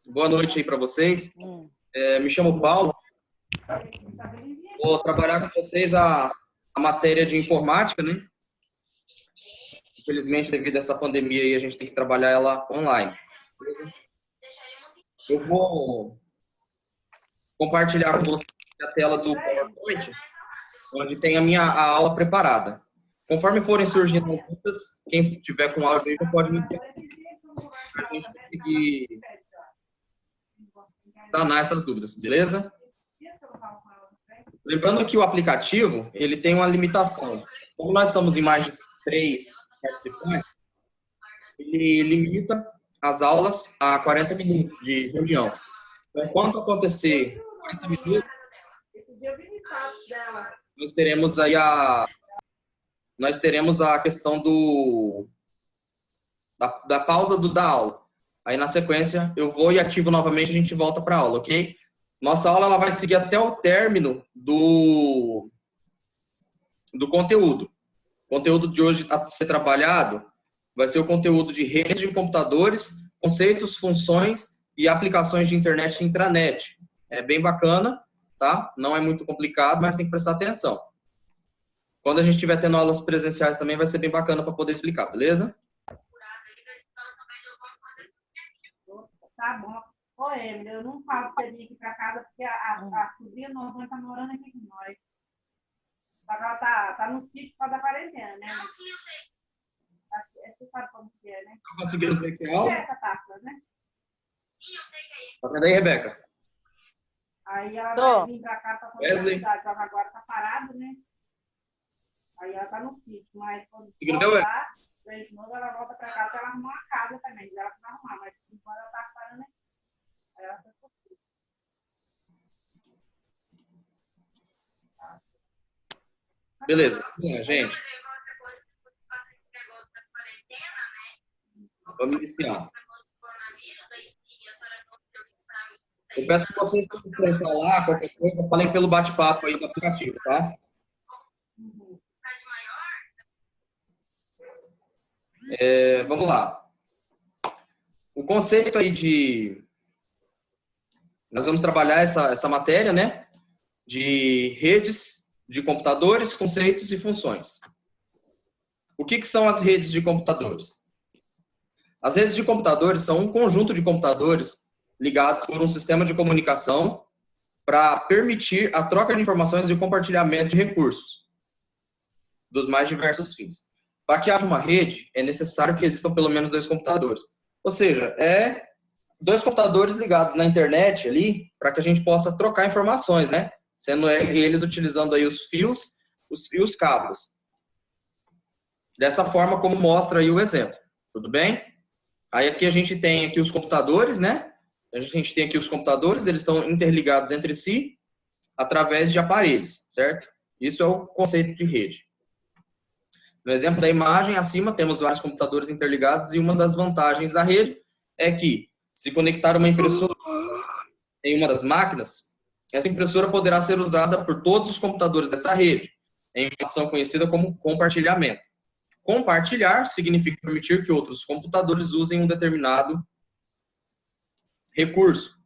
Boa noite aí para vocês. Me chamo Paulo. Vou trabalhar com vocês a matéria de informática, né? Infelizmente, devido a essa pandemia aí, a gente tem que trabalhar ela online. Eu vou compartilhar com vocês a tela do PowerPoint, onde tem a aula preparada. Conforme forem surgindo as dúvidas, quem tiver com áudio aí já pode me enviar, para a gente conseguir sanar essas dúvidas, beleza? Lembrando que o aplicativo, ele tem uma limitação. Como nós estamos em mais de 3 participantes, ele limita as aulas a 40 minutos de reunião. Então, quando acontecer 40 minutos, nós teremos a questão da pausa da aula. Aí, na sequência, eu vou e ativo novamente, a gente volta para a aula, ok? Nossa aula ela vai seguir até o término do conteúdo. O conteúdo de hoje a ser trabalhado vai ser o conteúdo de redes de computadores, conceitos, funções e aplicações de internet e intranet. É bem bacana, tá? Não é muito complicado, mas tem que prestar atenção. Quando a gente estiver tendo aulas presenciais também, vai ser bem bacana para poder explicar, beleza? Tá bom. Ô, Emily, eu não falo pra vir aqui pra casa porque a sobrinha nova tá morando aqui com nós. Ela tá no sítio por causa da quarentena, né? Não, sim, eu sei. Você sabe como que é, né? Tá conseguindo ver aqui a aula? Essa taça, né? Sim, eu sei que é isso. Tá vendo aí, Rebeca? Aí ela vai vir pra cá pra fazer Wesley. atividade, só que agora tá parado, né? Aí ela tá no sítio, mas quando Conseguindo ver, voltar, de novo, ela volta pra cá pra ela arrumar uma casa também. Ela vai arrumar, mas enquanto ela tá parando aqui. Aí ela tá sofrendo. Beleza. Vamos lá, gente. Vamos iniciar. Eu peço que vocês, quando forem falar qualquer coisa, falem pelo bate-papo aí do aplicativo, tá? Vamos lá. O conceito aí de... Nós vamos trabalhar essa matéria, né? De redes de computadores, conceitos e funções. O que são as redes de computadores? As redes de computadores são um conjunto de computadores ligados por um sistema de comunicação para permitir a troca de informações e o compartilhamento de recursos dos mais diversos fins. Para que haja uma rede, é necessário que existam pelo menos 2 computadores. Ou seja, 2 computadores ligados na internet ali, para que a gente possa trocar informações, né? Sendo eles utilizando aí os fios e os cabos. Dessa forma, como mostra aí o exemplo. Tudo bem? Aí aqui a gente tem aqui os computadores, né? A gente tem aqui os computadores, eles estão interligados entre si através de aparelhos, certo? Isso é o conceito de rede. No exemplo da imagem, acima temos vários computadores interligados e uma das vantagens da rede é que, se conectar uma impressora em uma das máquinas, essa impressora poderá ser usada por todos os computadores dessa rede, em uma ação conhecida como compartilhamento. Compartilhar significa permitir que outros computadores usem um determinado recurso,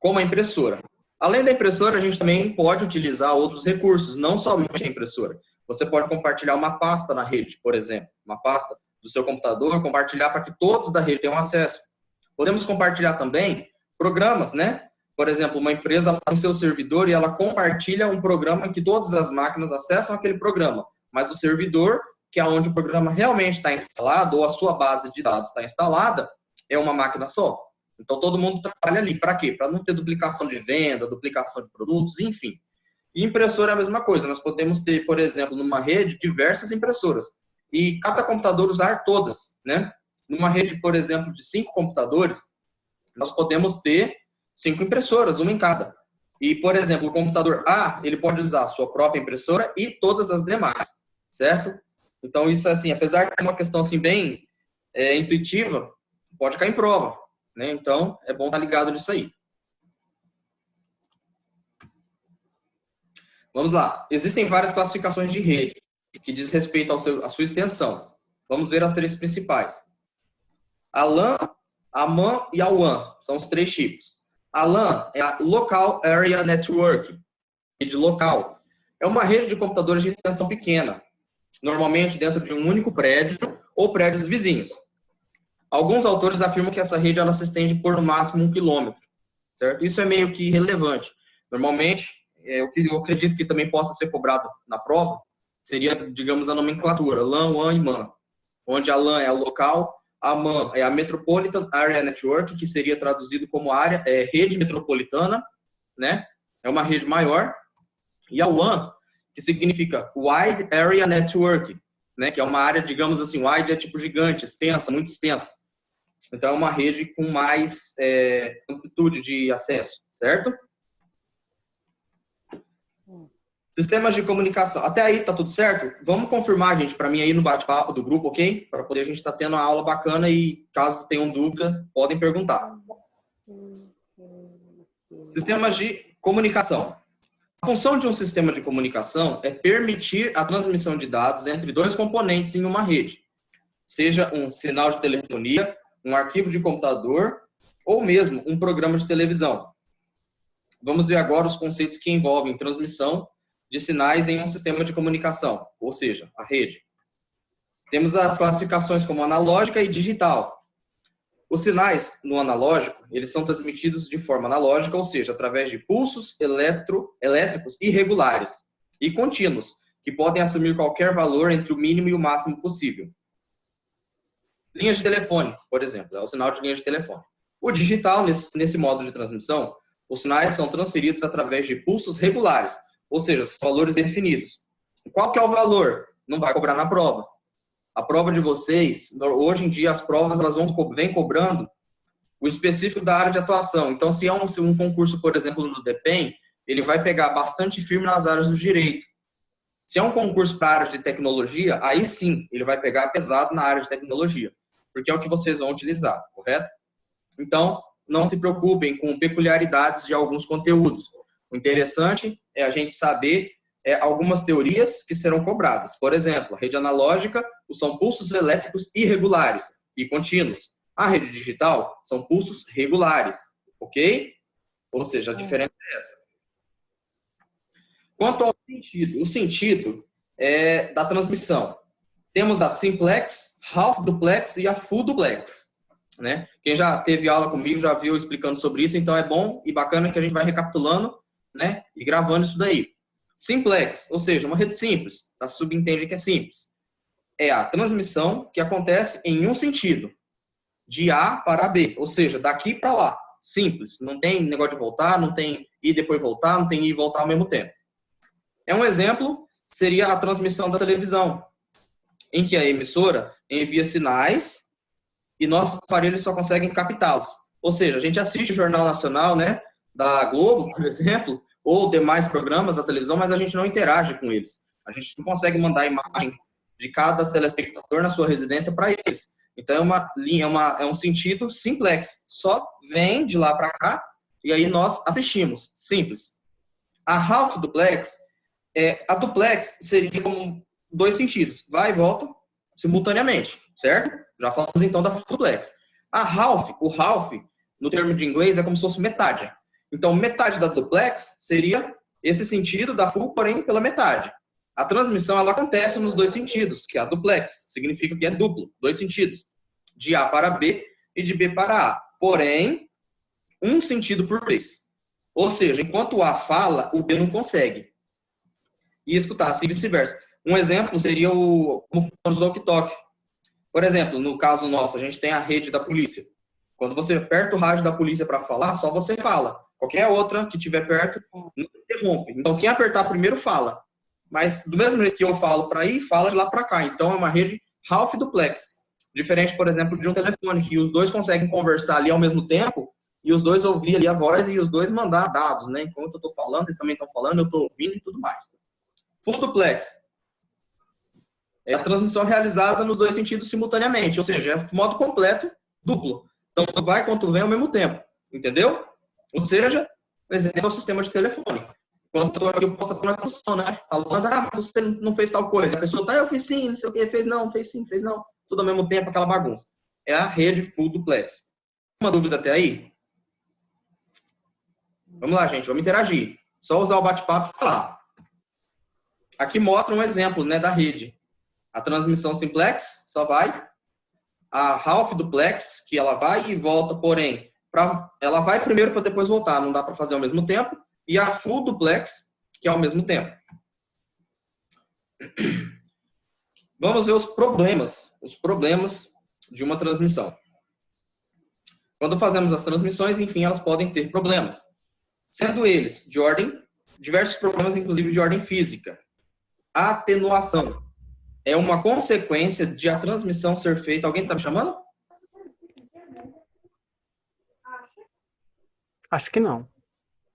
como a impressora. Além da impressora, a gente também pode utilizar outros recursos, não somente a impressora. Você pode compartilhar uma pasta na rede, por exemplo, uma pasta do seu computador, compartilhar para que todos da rede tenham acesso. Podemos compartilhar também programas, né? Por exemplo, uma empresa tem seu servidor e ela compartilha um programa em que todas as máquinas acessam aquele programa, mas o servidor, que é onde o programa realmente está instalado, ou a sua base de dados está instalada, é uma máquina só. Então, todo mundo trabalha ali. Para quê? Para não ter duplicação de venda, duplicação de produtos, enfim. E impressora é a mesma coisa. Nós podemos ter, por exemplo, numa rede, diversas impressoras. E cada computador usar todas, né? Numa rede, por exemplo, de 5 computadores, nós podemos ter 5 impressoras, uma em cada. E, por exemplo, o computador A, ele pode usar a sua própria impressora e todas as demais, certo? Então, isso, assim, apesar de ser uma questão, assim, bem intuitiva, pode cair em prova, né? Então, é bom estar ligado nisso aí. Vamos lá. Existem várias classificações de rede que diz respeito à sua extensão. Vamos ver as 3 principais. A LAN, a MAN e a WAN. São os 3 tipos. A LAN é a Local Area Network, rede local. É uma rede de computadores de extensão pequena, normalmente dentro de um único prédio ou prédios vizinhos. Alguns autores afirmam que essa rede ela se estende por no máximo 1 quilômetro, certo? Isso é meio que irrelevante. Normalmente, o que eu acredito que também possa ser cobrado na prova seria, digamos, a nomenclatura, LAN, WAN e MAN, onde a LAN é a local, a MAN é a Metropolitan Area Network, que seria traduzido como rede metropolitana, né? É uma rede maior, e a WAN, que significa Wide Area Network, né? Que é uma área, digamos assim, wide é tipo gigante, extensa, muito extensa. Então, é uma rede com mais amplitude de acesso, certo? Sistemas de comunicação. Até aí, tá tudo certo? Vamos confirmar, gente, para mim aí no bate-papo do grupo, ok? Para poder a gente estar tendo uma aula bacana e, caso tenham dúvida, podem perguntar. Sistemas de comunicação. A função de um sistema de comunicação é permitir a transmissão de dados entre 2 componentes em uma rede, seja um sinal de telefonia, um arquivo de computador ou mesmo um programa de televisão. Vamos ver agora os conceitos que envolvem transmissão de sinais em um sistema de comunicação, ou seja, a rede. Temos as classificações como analógica e digital. Os sinais no analógico, eles são transmitidos de forma analógica, ou seja, através de pulsos elétricos irregulares e contínuos, que podem assumir qualquer valor entre o mínimo e o máximo possível. Linhas de telefone, por exemplo, é o sinal de linha de telefone. O digital, nesse modo de transmissão, os sinais são transferidos através de pulsos regulares, ou seja, valores definidos. Qual que é o valor? Não vai cobrar na prova. A prova de vocês, hoje em dia as provas elas vêm cobrando o específico da área de atuação. Então, se é um concurso, por exemplo, no DEPEN, ele vai pegar bastante firme nas áreas do direito. Se é um concurso para a área de tecnologia, aí sim, ele vai pegar pesado na área de tecnologia, porque é o que vocês vão utilizar, correto? Então, não se preocupem com peculiaridades de alguns conteúdos. O interessante é a gente saber algumas teorias que serão cobradas. Por exemplo, a rede analógica são pulsos elétricos irregulares e contínuos. A rede digital são pulsos regulares, ok? Ou seja, a diferença é essa. Quanto ao sentido, o sentido da transmissão. Temos a simplex, half duplex e a full duplex. Né? Quem já teve aula comigo já viu explicando sobre isso, então é bom e bacana que a gente vai recapitulando, né, e gravando isso daí. Simplex, ou seja, uma rede simples, tá? Subentende que é simples. É a transmissão que acontece em um sentido, de A para B, ou seja, daqui para lá. Simples, não tem negócio de voltar, não tem ir depois voltar, não tem ir e voltar ao mesmo tempo. Um exemplo seria a transmissão da televisão, em que a emissora envia sinais e nossos aparelhos só conseguem captá-los. Ou seja, a gente assiste o Jornal Nacional, né, da Globo, por exemplo, ou demais programas da televisão, mas a gente não interage com eles. A gente não consegue mandar a imagem de cada telespectador na sua residência para eles. Então, é um sentido simplex. Só vem de lá para cá e aí nós assistimos. Simples. A half duplex, a duplex seria como 2 sentidos. Vai e volta simultaneamente, certo? Já falamos então da full duplex. O half, no termo de inglês, é como se fosse metade. Então, metade da duplex seria esse sentido da full, porém pela metade. A transmissão ela acontece nos 2 sentidos, que é a duplex, significa que é duplo, 2 sentidos, de A para B e de B para A. Porém, um sentido por vez. Ou seja, enquanto o A fala, o B não consegue. E escutar, assim vice-versa. Um exemplo seria o walkie-talkie. Por exemplo, no caso nosso, a gente tem a rede da polícia. Quando você aperta o rádio da polícia para falar, só você fala. Qualquer outra que estiver perto, não interrompe. Então, quem apertar primeiro fala. Mas, do mesmo jeito que eu falo para aí, fala de lá para cá. Então, é uma rede half duplex. Diferente, por exemplo, de um telefone, que os 2 conseguem conversar ali ao mesmo tempo e os 2 ouvir ali a voz e os 2 mandar dados, né? Enquanto eu estou falando, vocês também estão falando, eu estou ouvindo e tudo mais. Full duplex é a transmissão realizada nos 2 sentidos simultaneamente, ou seja, é modo completo, duplo. Então, tu vai quanto vem ao mesmo tempo, entendeu? Ou seja, por exemplo, é o sistema de telefone. Quando eu estou aqui, eu posso estar na construção, né? Falando, mas você não fez tal coisa. A pessoa tá, eu fiz sim, não sei o que, fez não, fez sim, fez não. Tudo ao mesmo tempo, aquela bagunça. É a rede full duplex. Uma dúvida até aí? Vamos lá, gente, vamos interagir. Só usar o bate-papo e falar. Aqui mostra um exemplo, né, da rede. A transmissão simplex só vai. A half duplex, que ela vai e volta, porém, ela vai primeiro para depois voltar, não dá para fazer ao mesmo tempo. E a full duplex, que é ao mesmo tempo. Vamos ver os problemas de uma transmissão. Quando fazemos as transmissões, enfim, elas podem ter problemas. Sendo eles de ordem, diversos problemas, inclusive de ordem física. A atenuação é uma consequência de a transmissão ser feita... Alguém está me chamando? Acho que não.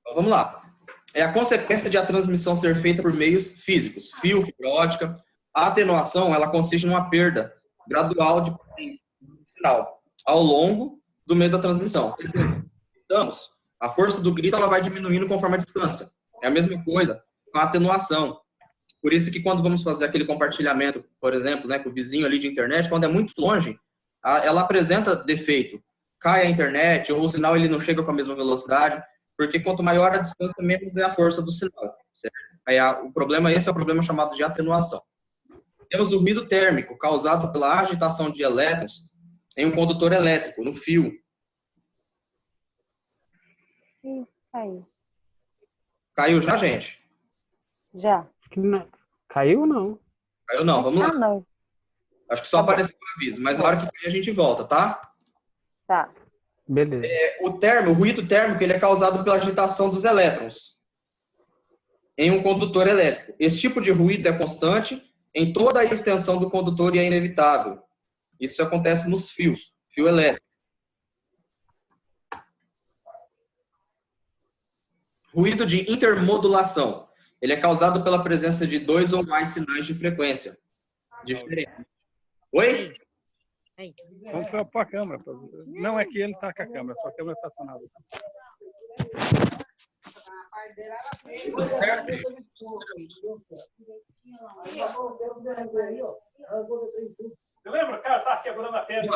Então, vamos lá. É a consequência de a transmissão ser feita por meios físicos, fio, fibra ótica. A atenuação, ela consiste numa perda gradual de potência do sinal ao longo do meio da transmissão. Por exemplo, gritamos, a força do grito ela vai diminuindo conforme a distância. É a mesma coisa com a atenuação. Por isso que quando vamos fazer aquele compartilhamento, por exemplo, né, com o vizinho ali de internet, quando é muito longe, ela apresenta defeito. Cai a internet, ou o sinal ele não chega com a mesma velocidade, porque quanto maior a distância, menos é a força do sinal. Certo? Aí o problema, esse é o problema chamado de atenuação. Temos o ruído térmico, causado pela agitação de elétrons em um condutor elétrico, no fio. Caiu. Caiu já, gente? Já. Caiu ou não? Caiu não, vamos lá. Ah, não. Acho que só apareceu o aviso, mas na hora que cair a gente volta, tá? Tá. Beleza. O ruído térmico ele é causado pela agitação dos elétrons em um condutor elétrico. Esse tipo de ruído é constante em toda a extensão do condutor e é inevitável. Isso acontece nos fios, fio elétrico. Ruído de intermodulação. Ele é causado pela presença de 2 ou mais sinais de frequência diferentes. Oi? Vamos só para a câmera. Não é que ele está com a câmera, só a câmera está acionada. Você lembra? O cara estava quebrando a pedra.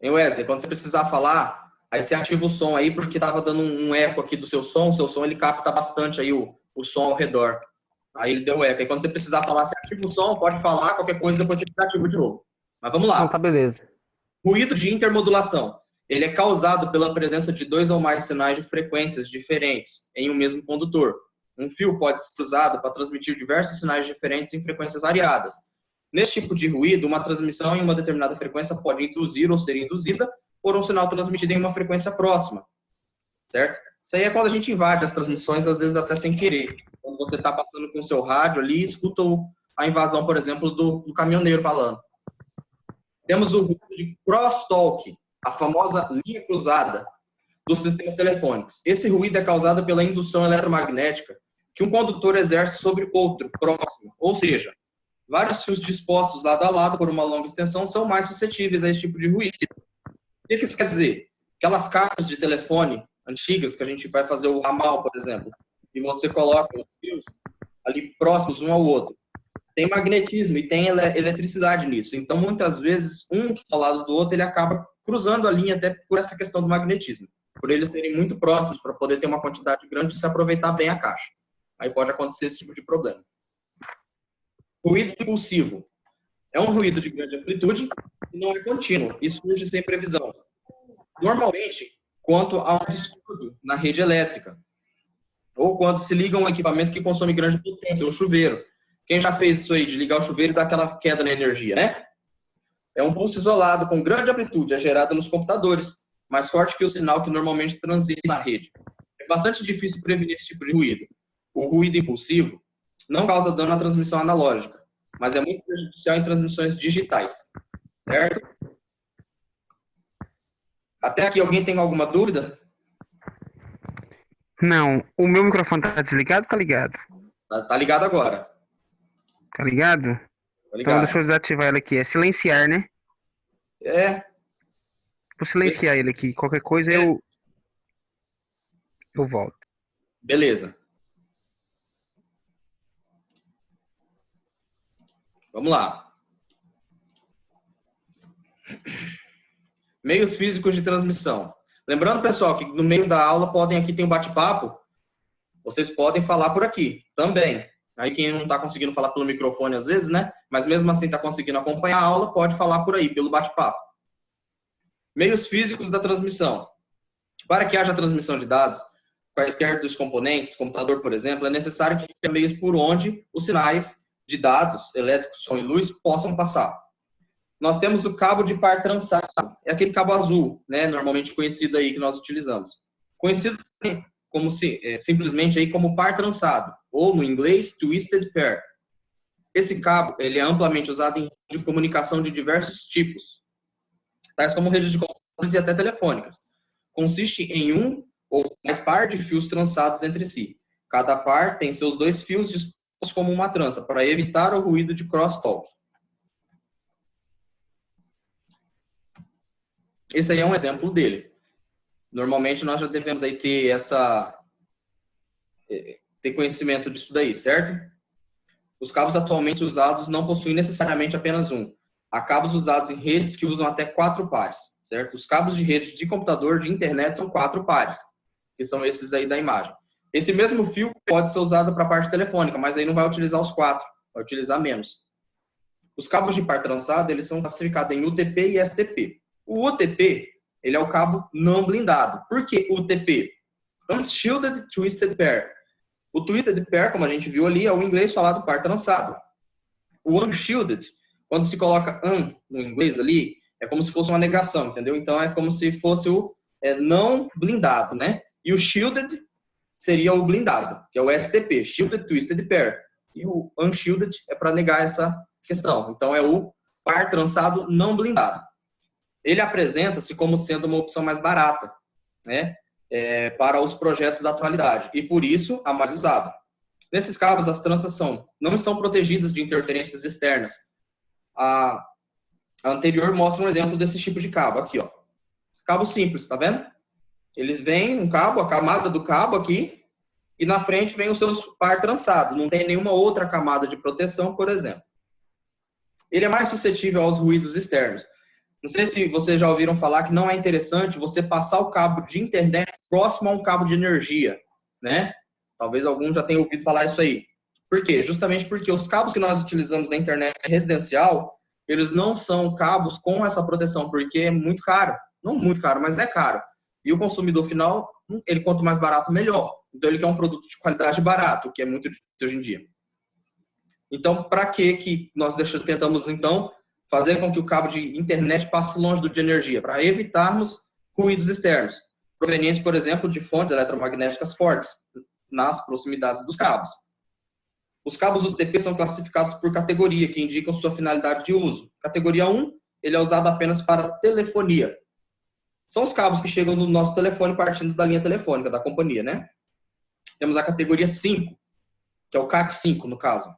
Hein, Wesley, quando você precisar falar, aí você ativa o som aí, porque estava dando um eco aqui do seu som. O seu som ele capta bastante aí o som ao redor. Aí ele deu eco. Aí quando você precisar falar, você ativa o som, pode falar, qualquer coisa, depois você desativa de novo. Mas vamos lá. Então tá, beleza. Ruído de intermodulação. Ele é causado pela presença de 2 ou mais sinais de frequências diferentes em um mesmo condutor. Um fio pode ser usado para transmitir diversos sinais diferentes em frequências variadas. Nesse tipo de ruído, uma transmissão em uma determinada frequência pode induzir ou ser induzida por um sinal transmitido em uma frequência próxima. Certo? Isso aí é quando a gente invade as transmissões, às vezes até sem querer. Quando você está passando com o seu rádio ali, escuta a invasão, por exemplo, do caminhoneiro falando. Temos o ruído de crosstalk, a famosa linha cruzada dos sistemas telefônicos. Esse ruído é causado pela indução eletromagnética que um condutor exerce sobre outro, próximo. Ou seja, vários fios dispostos lado a lado por uma longa extensão são mais suscetíveis a esse tipo de ruído. O que isso quer dizer? Aquelas caixas de telefone antigas que a gente vai fazer o ramal, por exemplo, e você coloca os fios ali próximos um ao outro. Tem magnetismo e tem eletricidade nisso. Então, muitas vezes, um que está ao lado do outro, ele acaba cruzando a linha até por essa questão do magnetismo. Por eles serem muito próximos para poder ter uma quantidade grande e se aproveitar bem a caixa. Aí pode acontecer esse tipo de problema. Ruído impulsivo. É um ruído de grande amplitude e não é contínuo e surge sem previsão. Normalmente, quanto a um distúrbio na rede elétrica, ou quando se liga a um equipamento que consome grande potência, o chuveiro. Quem já fez isso aí, de ligar o chuveiro e dar aquela queda na energia, né? É um pulso isolado com grande amplitude, é gerado nos computadores, mais forte que o sinal que normalmente transita na rede. É bastante difícil prevenir esse tipo de ruído. O ruído impulsivo não causa dano à transmissão analógica, mas é muito prejudicial em transmissões digitais. Certo? Até aqui, alguém tem alguma dúvida? Não, o meu microfone tá desligado ou tá ligado? Tá ligado agora. Tá ligado? Tá Então ligado. deixa eu desativar ele aqui. É silenciar, né? É. Vou silenciar ele aqui. Qualquer coisa eu volto. Beleza. Vamos lá. Meios físicos de transmissão. Lembrando, pessoal, que no meio da aula aqui tem um bate-papo, vocês podem falar por aqui também. Aí quem não está conseguindo falar pelo microfone às vezes, né? Mas mesmo assim está conseguindo acompanhar a aula, pode falar por aí, pelo bate-papo. Meios físicos da transmissão. Para que haja transmissão de dados, quaisquer dos componentes, computador, por exemplo, é necessário que tenha meios por onde os sinais de dados, elétricos, som e luz, possam passar. Nós temos o cabo de par trançado, é aquele cabo azul, né, normalmente conhecido aí que nós utilizamos. Conhecido como simplesmente aí como par trançado, ou no inglês, twisted pair. Esse cabo, ele é amplamente usado em redes de comunicação de diversos tipos, tais como redes de computadores e até telefônicas. Consiste em um ou mais par de fios trançados entre si. Cada par tem seus 2 fios dispostos como uma trança, para evitar o ruído de crosstalk. Esse aí é um exemplo dele. Normalmente nós já devemos aí ter conhecimento disso daí, certo? Os cabos atualmente usados não possuem necessariamente apenas um. Há cabos usados em redes que usam até 4 pares, certo? Os cabos de rede de computador, de internet, são 4 pares, que são esses aí da imagem. Esse mesmo fio pode ser usado para a parte telefônica, mas aí não vai utilizar os 4, vai utilizar menos. Os cabos de par trançado, eles são classificados em UTP e STP. O UTP, ele é o cabo não blindado. Por que UTP? Unshielded Twisted Pair. O Twisted Pair, como a gente viu ali, é o inglês falado par trançado. O Unshielded, quando se coloca un no inglês ali, é como se fosse uma negação, entendeu? Então é como se fosse o não blindado, né? E o Shielded seria o blindado, que é o STP, Shielded Twisted Pair. E o Unshielded é para negar essa questão. Então é o par trançado não blindado. Ele apresenta-se como sendo uma opção mais barata, né, para os projetos da atualidade, e por isso a mais usada. Nesses cabos, as tranças não estão protegidas de interferências externas. A anterior mostra um exemplo desse tipo de cabo, aqui, ó. Cabo simples, tá vendo? Eles vêm um cabo, a camada do cabo aqui, e na frente vem o seu par trançado, não tem nenhuma outra camada de proteção, por exemplo. Ele é mais suscetível aos ruídos externos. Não sei se vocês já ouviram falar que não é interessante você passar o cabo de internet próximo a um cabo de energia, né? Talvez alguns já tenham ouvido falar isso aí. Por quê? Justamente porque os cabos que nós utilizamos na internet residencial, eles não são cabos com essa proteção, porque é muito caro. Não muito caro, mas é caro. E o consumidor final, ele quanto mais barato, melhor. Então ele quer um produto de qualidade barato, que é muito difícil hoje em dia. Então, para que nós tentamos, então, fazer com que o cabo de internet passe longe de energia, para evitarmos ruídos externos, provenientes, por exemplo, de fontes eletromagnéticas fortes, nas proximidades dos cabos. Os cabos UTP são classificados por categoria, que indicam sua finalidade de uso. Categoria 1, ele é usado apenas para telefonia. São os cabos que chegam no nosso telefone partindo da linha telefônica da companhia, né? Temos a categoria 5, que é o CAC5, no caso.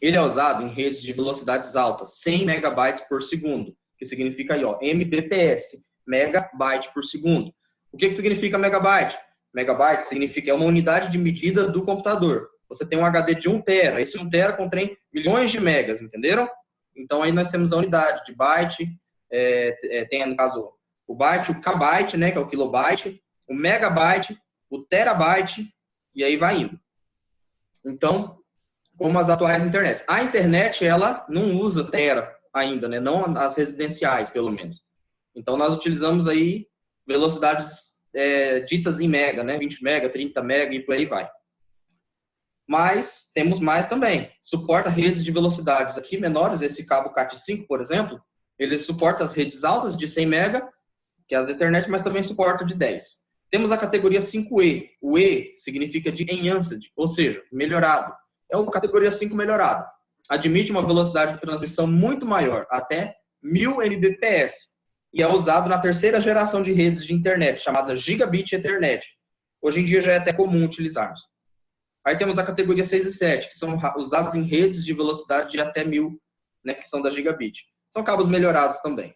Ele é usado em redes de velocidades altas, 100 megabytes por segundo, que significa aí, ó, Mbps, megabyte por segundo. O que significa megabyte? Megabyte significa é uma unidade de medida do computador. Você tem um HD de 1 tera, esse 1 tera contém milhões de megas, entenderam? Então aí nós temos a unidade de byte, tem no caso o byte, o kbyte, né, que é o kilobyte, o megabyte, o terabyte, e aí vai indo. Então, como as atuais internets. A internet, ela não usa tera ainda, né? Não as residenciais, pelo menos. Então, nós utilizamos aí velocidades ditas em mega, né? 20 mega, 30 mega e por aí vai. Mas temos mais também. Suporta redes de velocidades aqui menores. Esse cabo CAT5, por exemplo, ele suporta as redes altas de 100 mega, que é as Ethernet, mas também suporta de 10. Temos a categoria 5E. O E significa de enhanced, ou seja, melhorado. É uma categoria 5 melhorada. Admite uma velocidade de transmissão muito maior, até 1000 Mbps. E é usado na terceira geração de redes de internet, chamada Gigabit Ethernet. Hoje em dia já é até comum utilizarmos. Aí temos a categoria 6 e 7, que são usados em redes de velocidade de até 1000, né, que são da Gigabit. São cabos melhorados também.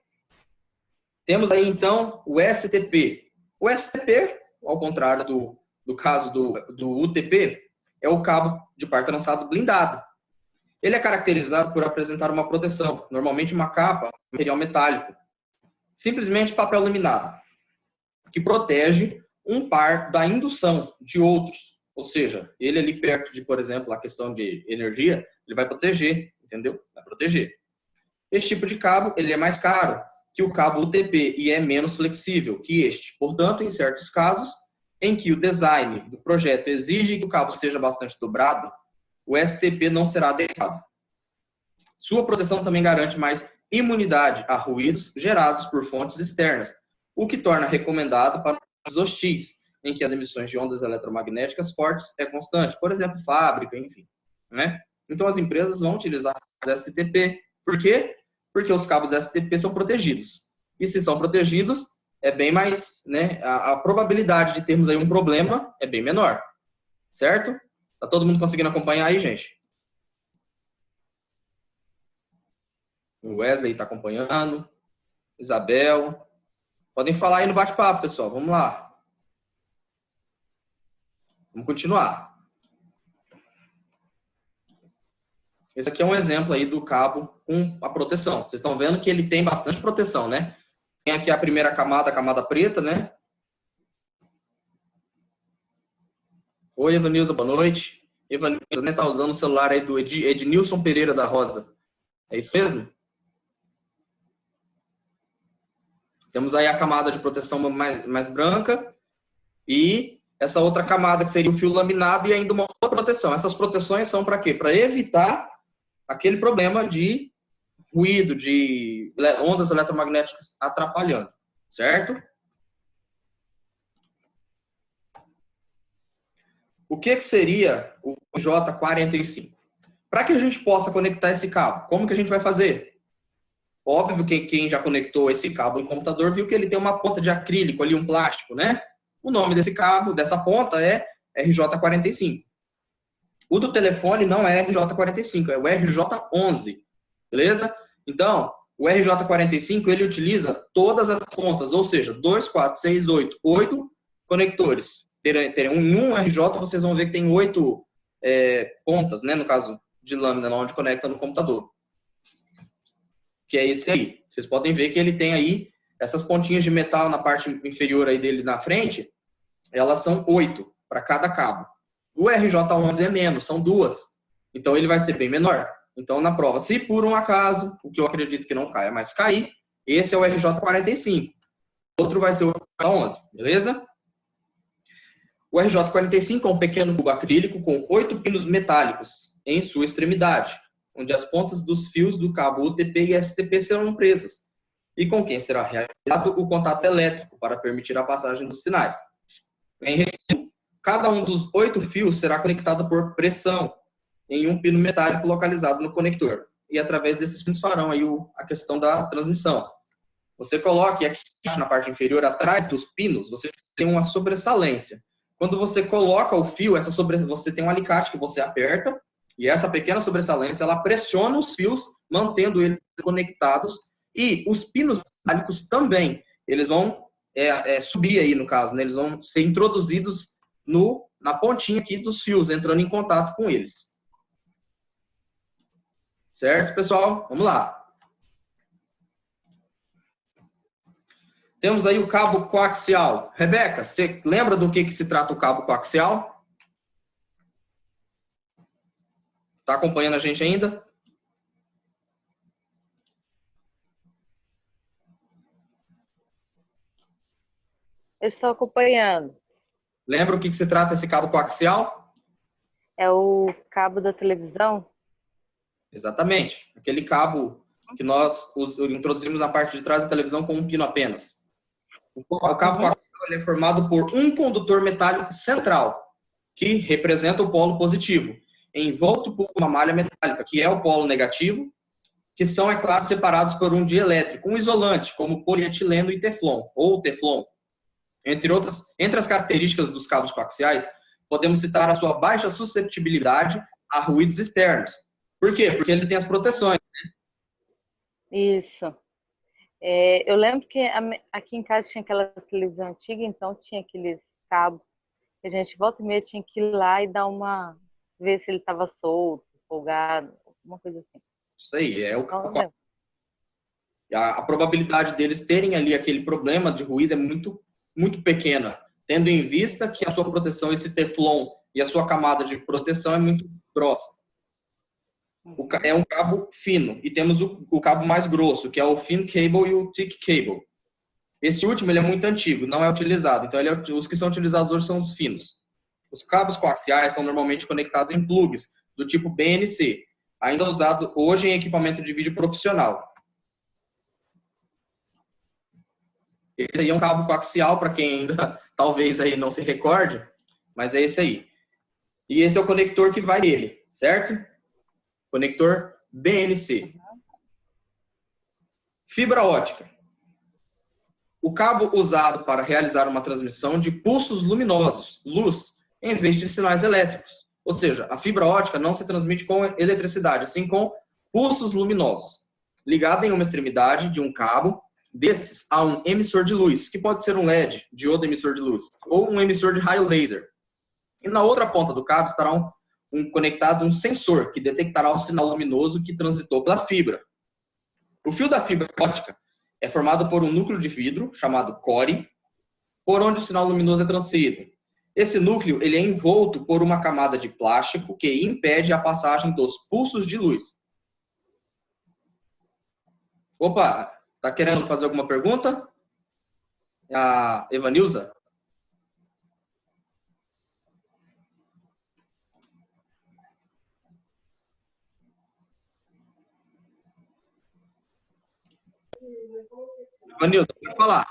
Temos aí, então, o STP. O STP, ao contrário do caso do UTP, é o cabo de par trançado blindado. Ele é caracterizado por apresentar uma proteção, normalmente uma capa, material metálico, simplesmente papel laminado, que protege um par da indução de outros. Ou seja, ele ali perto de, por exemplo, a questão de energia, ele vai proteger, entendeu? Vai proteger. Esse tipo de cabo, ele é mais caro que o cabo UTP e é menos flexível que este. Portanto, em certos casos, em que o design do projeto exige que o cabo seja bastante dobrado, o STP não será adequado. Sua proteção também garante mais imunidade a ruídos gerados por fontes externas, o que torna recomendado para os hostis, em que as emissões de ondas eletromagnéticas fortes é constante, por exemplo, fábrica, enfim, né? Então as empresas vão utilizar os STP. Por quê? Porque os cabos STP são protegidos. E se são protegidos, é bem mais, né? A probabilidade de termos aí um problema é bem menor. Certo? Tá todo mundo conseguindo acompanhar aí, gente? O Wesley está acompanhando. Isabel. Podem falar aí no bate-papo, pessoal. Vamos lá. Vamos continuar. Esse aqui é um exemplo aí do cabo com a proteção. Vocês estão vendo que ele tem bastante proteção, né? Tem aqui a primeira camada, a camada preta, né? Oi, Evanilza, boa noite. Evanilza, né, tá usando o celular aí do Ednilson Pereira da Rosa. É isso mesmo? Temos aí a camada de proteção mais branca e essa outra camada que seria o fio laminado e ainda uma outra proteção. Essas proteções são para quê? Para evitar aquele problema de ruído, de ondas eletromagnéticas atrapalhando, certo? O que seria o J45? Para que a gente possa conectar esse cabo, como que a gente vai fazer? Óbvio que quem já conectou esse cabo no computador viu que ele tem uma ponta de acrílico ali, um plástico, né? O nome desse cabo, dessa ponta, é RJ45. O do telefone não é RJ45, é o RJ11, beleza? Então, o RJ45, ele utiliza todas as pontas, ou seja, 2, 4, 6, 8, 8 conectores. Em um RJ, vocês vão ver que tem 8 pontas, né? No caso de lâmina, onde conecta no computador. Que é esse aí. Vocês podem ver que ele tem aí essas pontinhas de metal na parte inferior aí dele na frente, elas são 8 para cada cabo. O RJ11 é menos, são 2. Então ele vai ser bem menor. Então na prova, se por um acaso, o que eu acredito que não caia, mas cair, esse é o RJ45. O outro vai ser o RJ11, beleza? O RJ45 é um pequeno cubo acrílico com 8 pinos metálicos em sua extremidade, onde as pontas dos fios do cabo UTP e STP serão presas, e com quem será realizado o contato elétrico para permitir a passagem dos sinais. Em resumo, cada um dos 8 fios será conectado por pressão em um pino metálico localizado no conector, e através desses pinos farão aí a questão da transmissão. Você coloque aqui na parte inferior, atrás dos pinos, você tem uma sobressalência. Quando você coloca o fio, você tem um alicate que você aperta, e essa pequena sobressalência, ela pressiona os fios, mantendo eles conectados. E os pinos metálicos também, eles vão subir aí, no caso, né? Eles vão ser introduzidos na pontinha aqui dos fios, entrando em contato com eles. Certo, pessoal? Vamos lá. Temos aí o cabo coaxial. Rebeca, você lembra do que se trata o cabo coaxial? Está acompanhando a gente ainda? Eu estou acompanhando. Lembra o que se trata esse cabo coaxial? É o cabo da televisão? Exatamente. Aquele cabo que nós introduzimos na parte de trás da televisão com um pino apenas. O cabo coaxial ele é formado por um condutor metálico central, que representa o polo positivo, envolto por uma malha metálica, que é o polo negativo, que são, é claro, separados por um dielétrico, um isolante, como polietileno e teflon, ou teflon. Entre as características dos cabos coaxiais, podemos citar a sua baixa susceptibilidade a ruídos externos. Por quê? Porque ele tem as proteções. Isso. Eu lembro que aqui em casa tinha aquela televisão antiga, então tinha aqueles cabos que a gente volta e meia tinha que ir lá e ver se ele estava solto, folgado, alguma coisa assim. Isso aí, é o Então, A probabilidade deles terem ali aquele problema de ruído é muito, muito pequena, tendo em vista que a sua proteção, esse teflon e a sua camada de proteção é muito grossa. É um cabo fino. E temos o cabo mais grosso, que é o thin cable e o thick cable. Esse último ele é muito antigo, não é utilizado. Então, os que são utilizados hoje são os finos. Os cabos coaxiais são normalmente conectados em plugs, do tipo BNC, ainda usado hoje em equipamento de vídeo profissional. Esse aí é um cabo coaxial, para quem ainda talvez aí não se recorde, mas é esse aí. E esse é o conector que vai nele, certo? Conector BNC. Fibra ótica. O cabo usado para realizar uma transmissão de pulsos luminosos, luz, em vez de sinais elétricos. Ou seja, a fibra ótica não se transmite com eletricidade, sim com pulsos luminosos. Ligado em uma extremidade de um cabo desses a um emissor de luz, que pode ser um LED, diodo emissor de luz, ou um emissor de raio laser. E na outra ponta do cabo estará conectado um sensor que detectará o sinal luminoso que transitou pela fibra. O fio da fibra ótica é formado por um núcleo de vidro, chamado core, por onde o sinal luminoso é transferido. Esse núcleo ele é envolto por uma camada de plástico que impede a passagem dos pulsos de luz. Opa, tá querendo fazer alguma pergunta? A Evanilza? Evanilza, pode falar.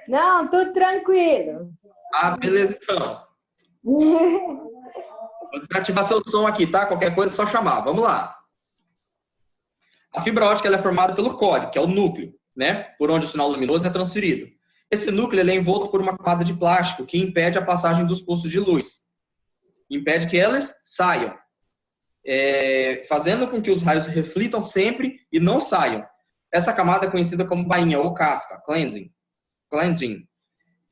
Não, tudo tranquilo. Ah, beleza então. Vou desativar seu som aqui, tá? Qualquer coisa é só chamar. Vamos lá. A fibra ótica ela é formada pelo core, que é o núcleo, né? Por onde o sinal luminoso é transferido. Esse núcleo ele é envolto por uma camada de plástico que impede a passagem dos pulsos de luz. Impede que elas saiam. Fazendo com que os raios reflitam sempre e não saiam. Essa camada é conhecida como bainha ou casca, cleansing,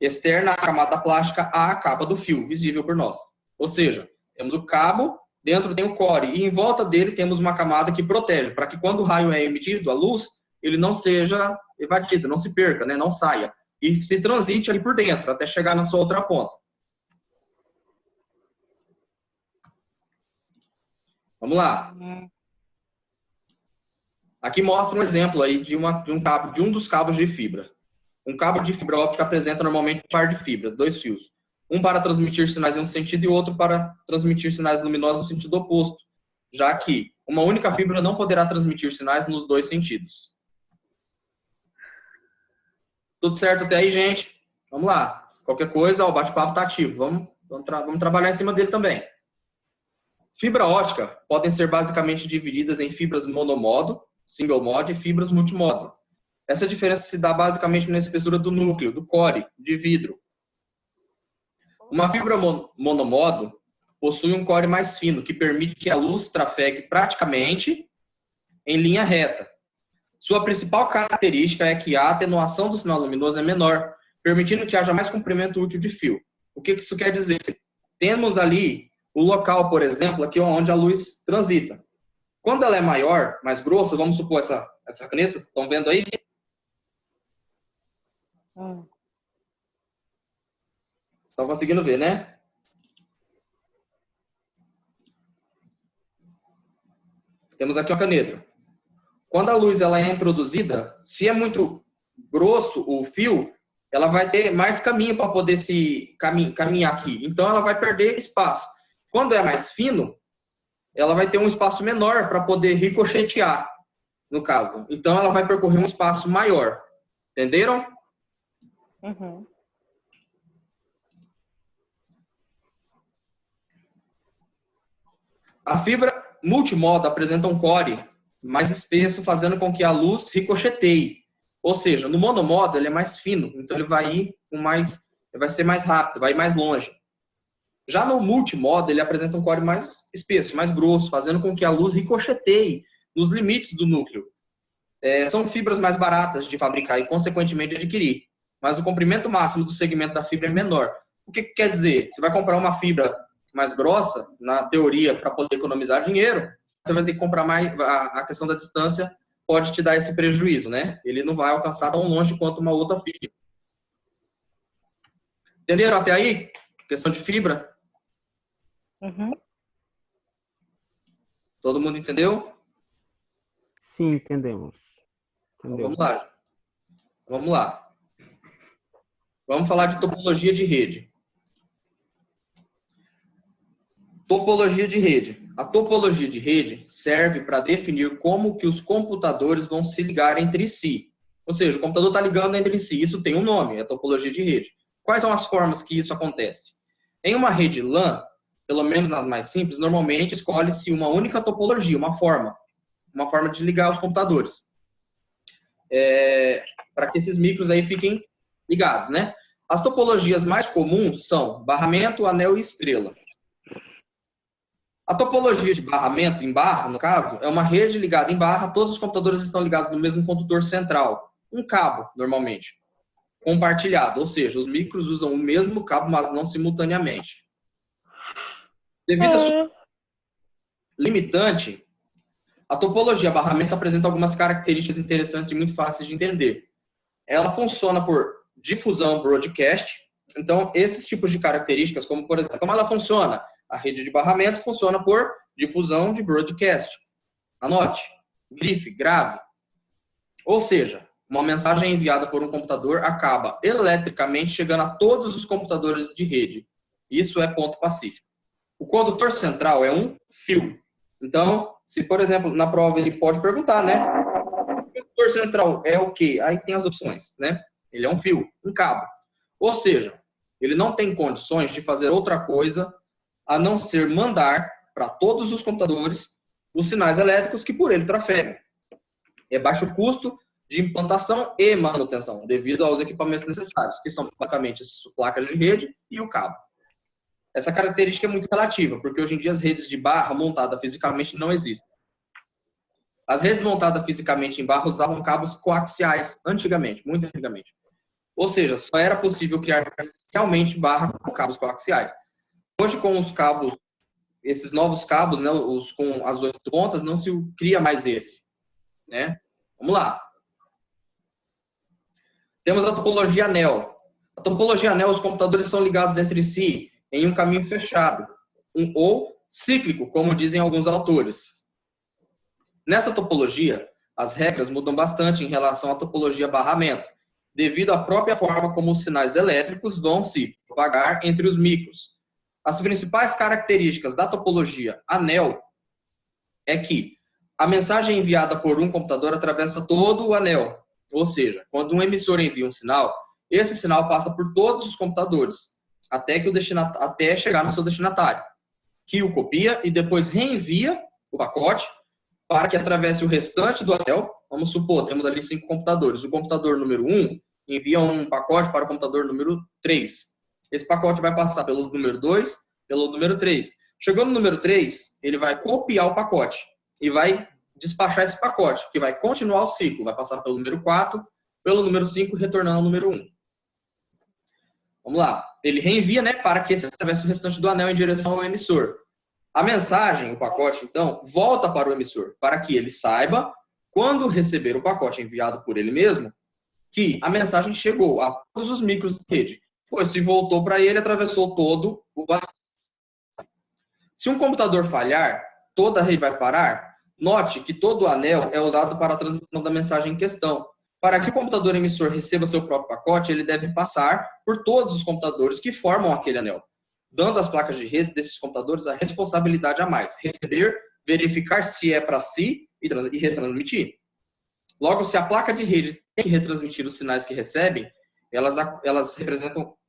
externa à camada plástica à capa do fio, visível por nós. Ou seja, temos o cabo, dentro tem o core, e em volta dele temos uma camada que protege, para que quando o raio é emitido, a luz, ele não seja evadido, não se perca, né, não saia, e se transite ali por dentro, até chegar na sua outra ponta. Vamos lá. Aqui mostra um exemplo aí de um dos cabos de fibra. Um cabo de fibra óptica apresenta normalmente um par de fibras, 2 fios. Um para transmitir sinais em um sentido e outro para transmitir sinais luminosos no sentido oposto, já que uma única fibra não poderá transmitir sinais nos 2 sentidos. Tudo certo até aí, gente? Vamos lá. Qualquer coisa, o bate-papo está ativo. Vamos trabalhar em cima dele também. Fibra ótica podem ser basicamente divididas em fibras monomodo, single mode e fibras multimodo. Essa diferença se dá basicamente na espessura do núcleo, do core, de vidro. Uma fibra monomodo possui um core mais fino, que permite que a luz trafegue praticamente em linha reta. Sua principal característica é que a atenuação do sinal luminoso é menor, permitindo que haja mais comprimento útil de fio. O que isso quer dizer? Temos ali o local, por exemplo, aqui onde a luz transita. Quando ela é maior, mais grossa, vamos supor essa caneta, estão vendo aí? Estão conseguindo ver, né? Temos aqui uma caneta. Quando a luz ela é introduzida, se é muito grosso o fio, ela vai ter mais caminho para poder se caminhar aqui. Então, ela vai perder espaço. Quando é mais fino, ela vai ter um espaço menor para poder ricochetear, no caso. Então, ela vai percorrer um espaço maior. Entenderam? Uhum. A fibra multimodo apresenta um core mais espesso, fazendo com que a luz ricocheteie. Ou seja, no monomodo ele é mais fino, então ele vai ir vai ser mais rápido, vai ir mais longe. Já no multimodo ele apresenta um core mais espesso, mais grosso, fazendo com que a luz ricocheteie nos limites do núcleo. São fibras mais baratas de fabricar e, consequentemente, adquirir. Mas o comprimento máximo do segmento da fibra é menor. O que quer dizer? Você vai comprar uma fibra mais grossa, na teoria, para poder economizar dinheiro, você vai ter que comprar mais, a questão da distância pode te dar esse prejuízo, né? Ele não vai alcançar tão longe quanto uma outra fibra. Entenderam até aí? Questão de fibra? Uhum. Todo mundo entendeu? Sim, entendemos. Então, Entendeu? vamos lá. Vamos lá. Vamos falar de topologia de rede. Topologia de rede. A topologia de rede serve para definir como que os computadores vão se ligar entre si. Ou seja, o computador está ligando entre si. Isso tem um nome, é topologia de rede. Quais são as formas que isso acontece? Em uma rede LAN, pelo menos nas mais simples, normalmente escolhe-se uma única topologia, uma forma de ligar os computadores. Para que esses micros aí fiquem ligados, né? As topologias mais comuns são barramento, anel e estrela. A topologia de barramento, em barra, no caso, é uma rede ligada em barra, todos os computadores estão ligados no mesmo condutor central, um cabo, normalmente, compartilhado, ou seja, os micros usam o mesmo cabo, mas não simultaneamente. Devido à sua limitante, a topologia barramento apresenta algumas características interessantes e muito fáceis de entender. Ela funciona por difusão broadcast, então esses tipos de características, como por exemplo, como ela funciona? A rede de barramento funciona por difusão de broadcast. Anote, grife, grave. Ou seja, uma mensagem enviada por um computador acaba eletricamente chegando a todos os computadores de rede. Isso é ponto pacífico. O condutor central é um fio. Então, se por exemplo, na prova ele pode perguntar, né? O condutor central é o quê? Aí tem as opções, né? Ele é um fio, um cabo. Ou seja, ele não tem condições de fazer outra coisa a não ser mandar para todos os computadores os sinais elétricos que por ele trafegam. É baixo custo de implantação e manutenção, devido aos equipamentos necessários, que são basicamente as placas de rede e o cabo. Essa característica é muito relativa, porque hoje em dia as redes de barra montada fisicamente não existem. As redes montadas fisicamente em barra usavam cabos coaxiais, antigamente, muito antigamente. Ou seja, só era possível criar parcialmente barra com cabos coaxiais. Hoje, com os cabos, esses novos cabos, né, os com as 8 pontas, não se cria mais esse, né? Vamos lá. Temos a topologia anel. A topologia anel, os computadores são ligados entre si em um caminho fechado, ou cíclico, como dizem alguns autores. Nessa topologia, as regras mudam bastante em relação à topologia barramento, devido à própria forma como os sinais elétricos vão se propagar entre os micros. As principais características da topologia anel é que a mensagem enviada por um computador atravessa todo o anel. Ou seja, quando um emissor envia um sinal, esse sinal passa por todos os computadores, até chegar no seu destinatário, que o copia e depois reenvia o pacote para que atravesse o restante do anel. Vamos supor, temos ali 5 computadores. O computador número 1 envia um pacote para o computador número 3. Esse pacote vai passar pelo número 2, pelo número 3. Chegando no número 3, ele vai copiar o pacote e vai despachar esse pacote, que vai continuar o ciclo. Vai passar pelo número 4, pelo número 5, retornando ao número 1. Vamos lá. Ele reenvia, né, para que atravesse o restante do anel em direção ao emissor. A mensagem, o pacote, então, volta para o emissor, para que ele saiba, quando receber o pacote enviado por ele mesmo, que a mensagem chegou a todos os micros de rede. Pois se voltou para ele, atravessou todo o barramento. Se um computador falhar, toda a rede vai parar. Note que todo o anel é usado para a transmissão da mensagem em questão. Para que o computador emissor receba seu próprio pacote, ele deve passar por todos os computadores que formam aquele anel, dando às placas de rede desses computadores a responsabilidade a mais: receber, verificar se é para si e retransmitir. Logo, se a placa de rede tem que retransmitir os sinais que recebem, elas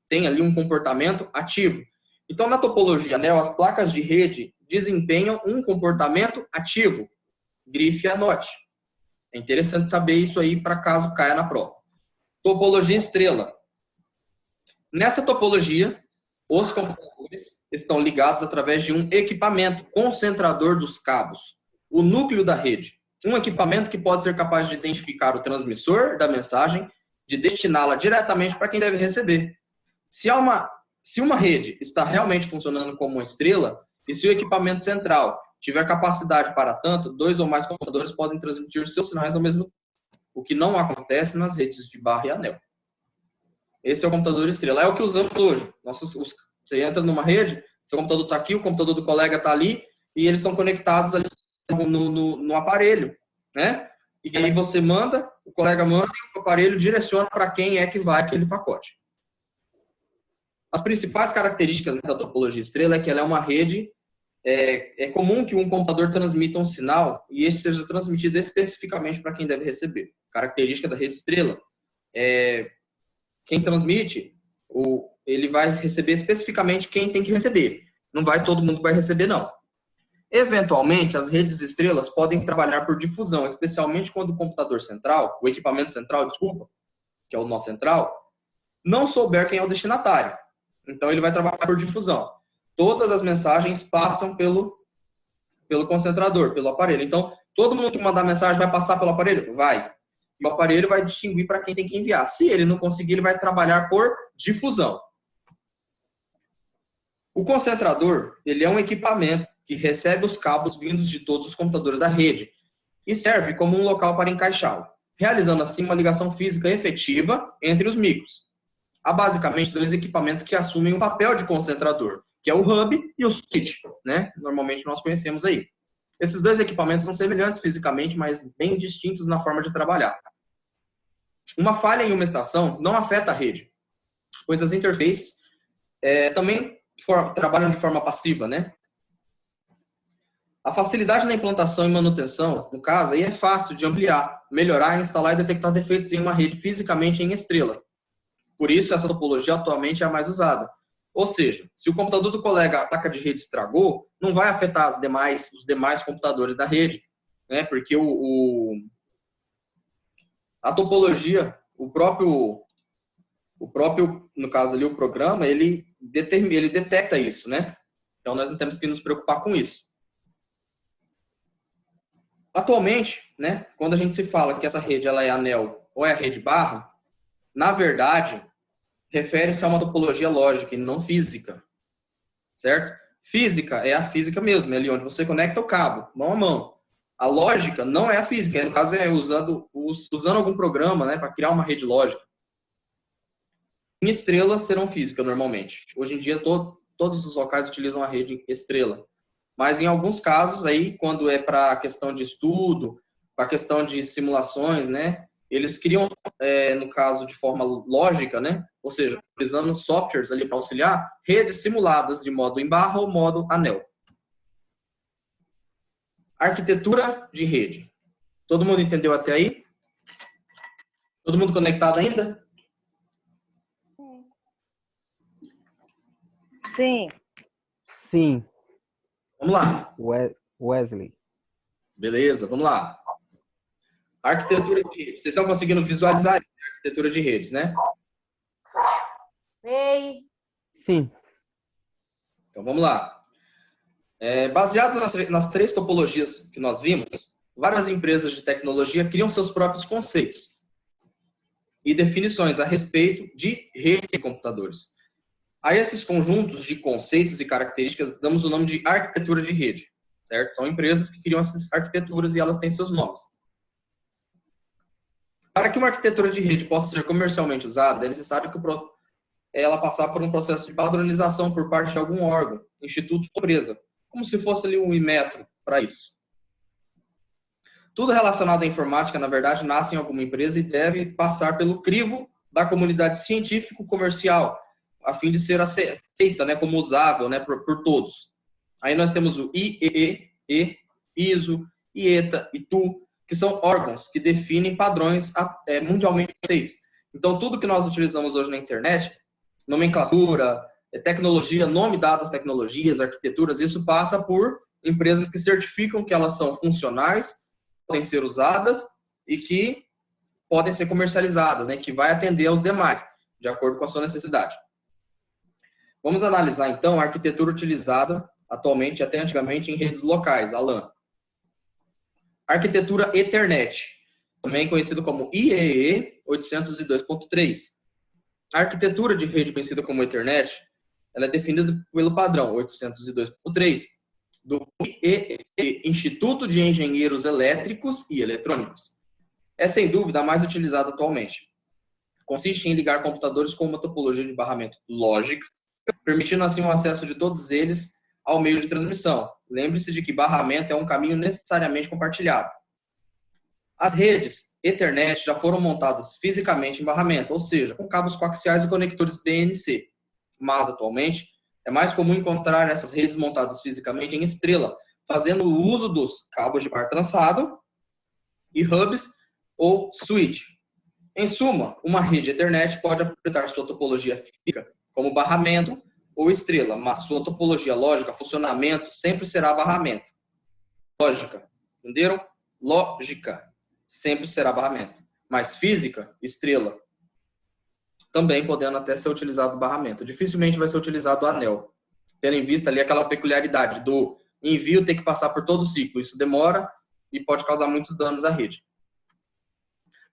têm ali um comportamento ativo. Então, na topologia anel, as placas de rede desempenham um comportamento ativo. Grife e anote. É interessante saber isso aí para caso caia na prova. Topologia estrela. Nessa topologia, os computadores estão ligados através de um equipamento concentrador dos cabos, o núcleo da rede. Um equipamento que pode ser capaz de identificar o transmissor da mensagem, de destiná-la diretamente para quem deve receber. Se uma rede está realmente funcionando como uma estrela, e se o equipamento central, tiver capacidade para tanto, 2 ou mais computadores podem transmitir seus sinais ao mesmo tempo, o que não acontece nas redes de barra e anel. Esse é o computador estrela. É o que usamos hoje. Você entra numa rede, seu computador está aqui, o computador do colega está ali, e eles estão conectados ali no aparelho, né? E aí você manda, o colega manda, e o aparelho direciona para quem é que vai aquele pacote. As principais características da topologia estrela é que ela é uma rede. É comum que um computador transmita um sinal e esse seja transmitido especificamente para quem deve receber. Característica da rede estrela é quem transmite, ele vai receber especificamente quem tem que receber. Não vai todo mundo que vai receber, não. Eventualmente, as redes estrelas podem trabalhar por difusão, especialmente quando o computador central, o equipamento central, desculpa, que é o nosso central, não souber quem é o destinatário. Então, ele vai trabalhar por difusão. Todas as mensagens passam pelo concentrador, pelo aparelho. Então, todo mundo que mandar mensagem vai passar pelo aparelho? Vai. E o aparelho vai distinguir para quem tem que enviar. Se ele não conseguir, ele vai trabalhar por difusão. O concentrador, ele é um equipamento que recebe os cabos vindos de todos os computadores da rede e serve como um local para encaixá-lo, realizando assim uma ligação física efetiva entre os micros. Há basicamente 2 equipamentos que assumem o papel de concentrador, que é o hub e o switch, né? Normalmente nós conhecemos aí. Esses 2 equipamentos são semelhantes fisicamente, mas bem distintos na forma de trabalhar. Uma falha em uma estação não afeta a rede, pois as interfaces também trabalham de forma passiva, né? A facilidade na implantação e manutenção, no caso, aí é fácil de ampliar, melhorar, instalar e detectar defeitos em uma rede fisicamente em estrela. Por isso, essa topologia atualmente é a mais usada. Ou seja, se o computador do colega, a placa de rede estragou, não vai afetar os demais computadores da rede, né? Porque a topologia, o próprio, no caso ali, o programa, ele detecta isso, né? Então, nós não temos que nos preocupar com isso. Atualmente, né, quando a gente se fala que essa rede ela é anel ou é a rede barra, na verdade, refere-se a uma topologia lógica e não física, certo? Física é a física mesmo, é ali onde você conecta o cabo, mão a mão. A lógica não é a física, no caso é usando algum programa, né, para criar uma rede lógica. Em estrelas serão físicas normalmente. Hoje em dia todos os locais utilizam a rede estrela. Mas em alguns casos aí, quando é para a questão de estudo, para a questão de simulações, né, eles criam, no caso de forma lógica, né, ou seja, utilizando softwares ali para auxiliar, redes simuladas de modo em barra ou modo anel. Arquitetura de rede. Todo mundo entendeu até aí? Todo mundo conectado ainda? Sim. Sim. Vamos lá. Wesley. Beleza, vamos lá. Arquitetura de redes. Vocês estão conseguindo visualizar a arquitetura de redes, né? Ei. Sim. Então, vamos lá. Baseado nas 3 topologias que nós vimos, várias empresas de tecnologia criam seus próprios conceitos e definições a respeito de rede de computadores. A esses conjuntos de conceitos e características damos o nome de arquitetura de rede, certo? São empresas que criam essas arquiteturas e elas têm seus nomes. Para que uma arquitetura de rede possa ser comercialmente usada, é necessário que ela passar por um processo de padronização por parte de algum órgão, instituto ou empresa, como se fosse ali um Inmetro para isso. Tudo relacionado à informática, na verdade, nasce em alguma empresa e deve passar pelo crivo da comunidade científico-comercial, a fim de ser aceita, né, como usável, né, por todos. Aí nós temos o IEEE, ISO, IETA, ITU, que são órgãos que definem padrões mundialmente aceitos. Então, tudo que nós utilizamos hoje na internet, nomenclatura, tecnologia, nome dado às tecnologias, arquiteturas, isso passa por empresas que certificam que elas são funcionais, podem ser usadas e que podem ser comercializadas, né, que vai atender aos demais, de acordo com a sua necessidade. Vamos analisar, então, a arquitetura utilizada atualmente, até antigamente, em redes locais, a LAN. Arquitetura Ethernet, também conhecido como IEEE 802.3. A arquitetura de rede conhecida como Ethernet, ela é definida pelo padrão 802.3 do Instituto de Engenheiros Elétricos e Eletrônicos. É, sem dúvida, a mais utilizada atualmente. Consiste em ligar computadores com uma topologia de barramento lógica, permitindo assim o acesso de todos eles ao meio de transmissão. Lembre-se de que barramento é um caminho necessariamente compartilhado. As redes Ethernet já foram montadas fisicamente em barramento, ou seja, com cabos coaxiais e conectores BNC. Mas, atualmente, é mais comum encontrar essas redes montadas fisicamente em estrela, fazendo o uso dos cabos de par trançado e hubs ou switch. Em suma, uma rede Ethernet pode apresentar sua topologia física como barramento ou estrela, mas sua topologia lógica, funcionamento, sempre será barramento. Lógica, entenderam? Lógica, sempre será barramento. Mas física, estrela, também podendo até ser utilizado barramento. Dificilmente vai ser utilizado o anel, tendo em vista ali aquela peculiaridade do envio ter que passar por todo o ciclo. Isso demora e pode causar muitos danos à rede.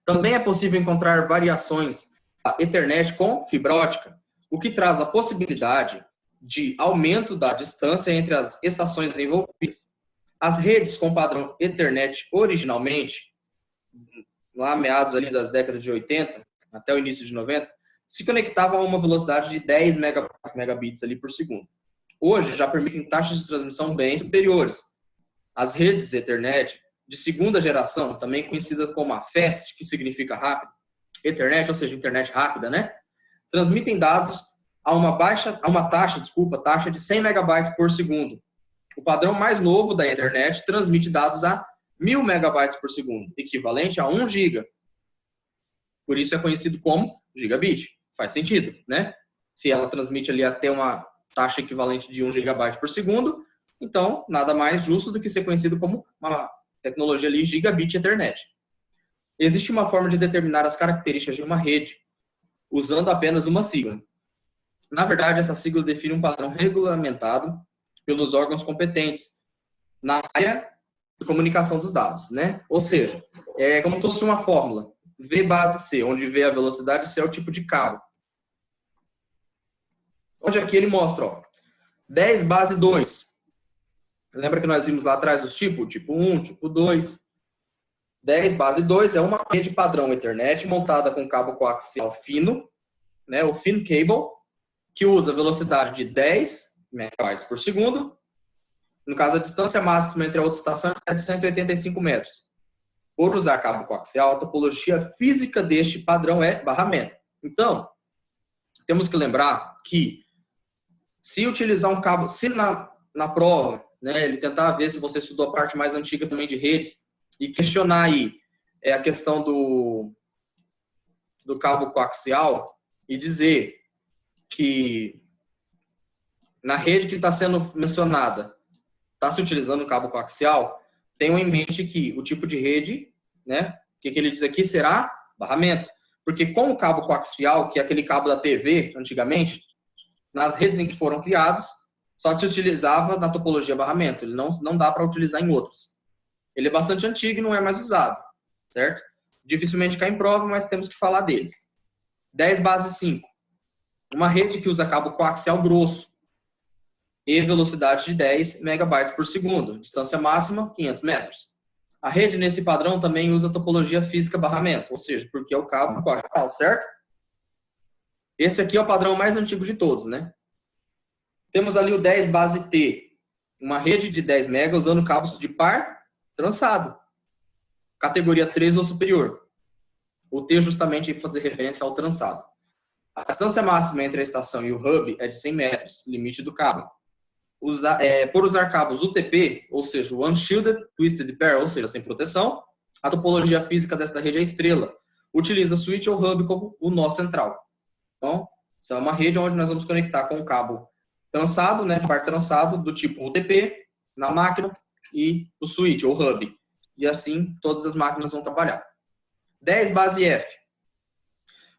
Também é possível encontrar variações da Ethernet com fibra ótica, o que traz a possibilidade de aumento da distância entre as estações envolvidas. As redes com padrão Ethernet originalmente, lá meados ali das décadas de 80 até o início de 90, se conectavam a uma velocidade de 10 megabits ali por segundo. Hoje já permitem taxas de transmissão bem superiores. As redes Ethernet de segunda geração, também conhecidas como a FAST, que significa rápido, Ethernet, ou seja, internet rápida, né? Transmitem dados a uma taxa de 100 megabytes por segundo. O padrão mais novo da Ethernet transmite dados a 1000 megabytes por segundo, equivalente a 1 giga. Por isso é conhecido como gigabit. Faz sentido, né? Se ela transmite ali até uma taxa equivalente de 1 gigabyte por segundo, então nada mais justo do que ser conhecido como uma tecnologia ali gigabit Ethernet. Existe uma forma de determinar as características de uma rede usando apenas uma sigla. Na verdade, essa sigla define um padrão regulamentado pelos órgãos competentes na área de comunicação dos dados, né? Ou seja, é como se fosse uma fórmula. V base C, onde V é a velocidade, C é o tipo de cabo. Onde aqui ele mostra, ó, 10 base 2. Lembra que nós vimos lá atrás os tipos? Tipo 1, tipo 2. 10 base 2 é uma rede padrão Ethernet montada com cabo coaxial fino, né, o thin cable, que usa velocidade de 10 megabytes por segundo. No caso, a distância máxima entre a outra estação é de 185 metros. Por usar cabo coaxial, a topologia física deste padrão é barramento. Então, temos que lembrar que se utilizar um cabo, se na prova, né, ele tentar ver se você estudou a parte mais antiga também de redes e questionar aí a questão do cabo coaxial e dizer que na rede que está sendo mencionada está se utilizando o cabo coaxial, tenham em mente que o tipo de rede, né, que ele diz aqui será barramento. Porque com o cabo coaxial, que é aquele cabo da TV antigamente, nas redes em que foram criados, só se utilizava na topologia barramento. Ele não dá para utilizar em outros. Ele é bastante antigo e não é mais usado, certo? Dificilmente cai em prova, mas temos que falar deles. 10 base 5. Uma rede que usa cabo coaxial grosso e velocidade de 10 megabytes por segundo. Distância máxima, 500 metros. A rede nesse padrão também usa topologia física barramento, ou seja, porque é o cabo coaxial, certo? Esse aqui é o padrão mais antigo de todos, né? Temos ali o 10 base T, uma rede de 10 MB usando cabos de par trançado, categoria 3 ou superior. O T justamente para fazer referência ao trançado. A distância máxima entre a estação e o hub é de 100 metros, limite do cabo. Por usar cabos UTP, ou seja, Unshielded Twisted Pair, ou seja, sem proteção, a topologia física desta rede é estrela. Utiliza switch ou hub como o nó central. Então, isso é uma rede onde nós vamos conectar com um cabo trançado, né, par trançado, do tipo UTP, na máquina, e o switch ou hub. E assim, todas as máquinas vão trabalhar. 10 base F.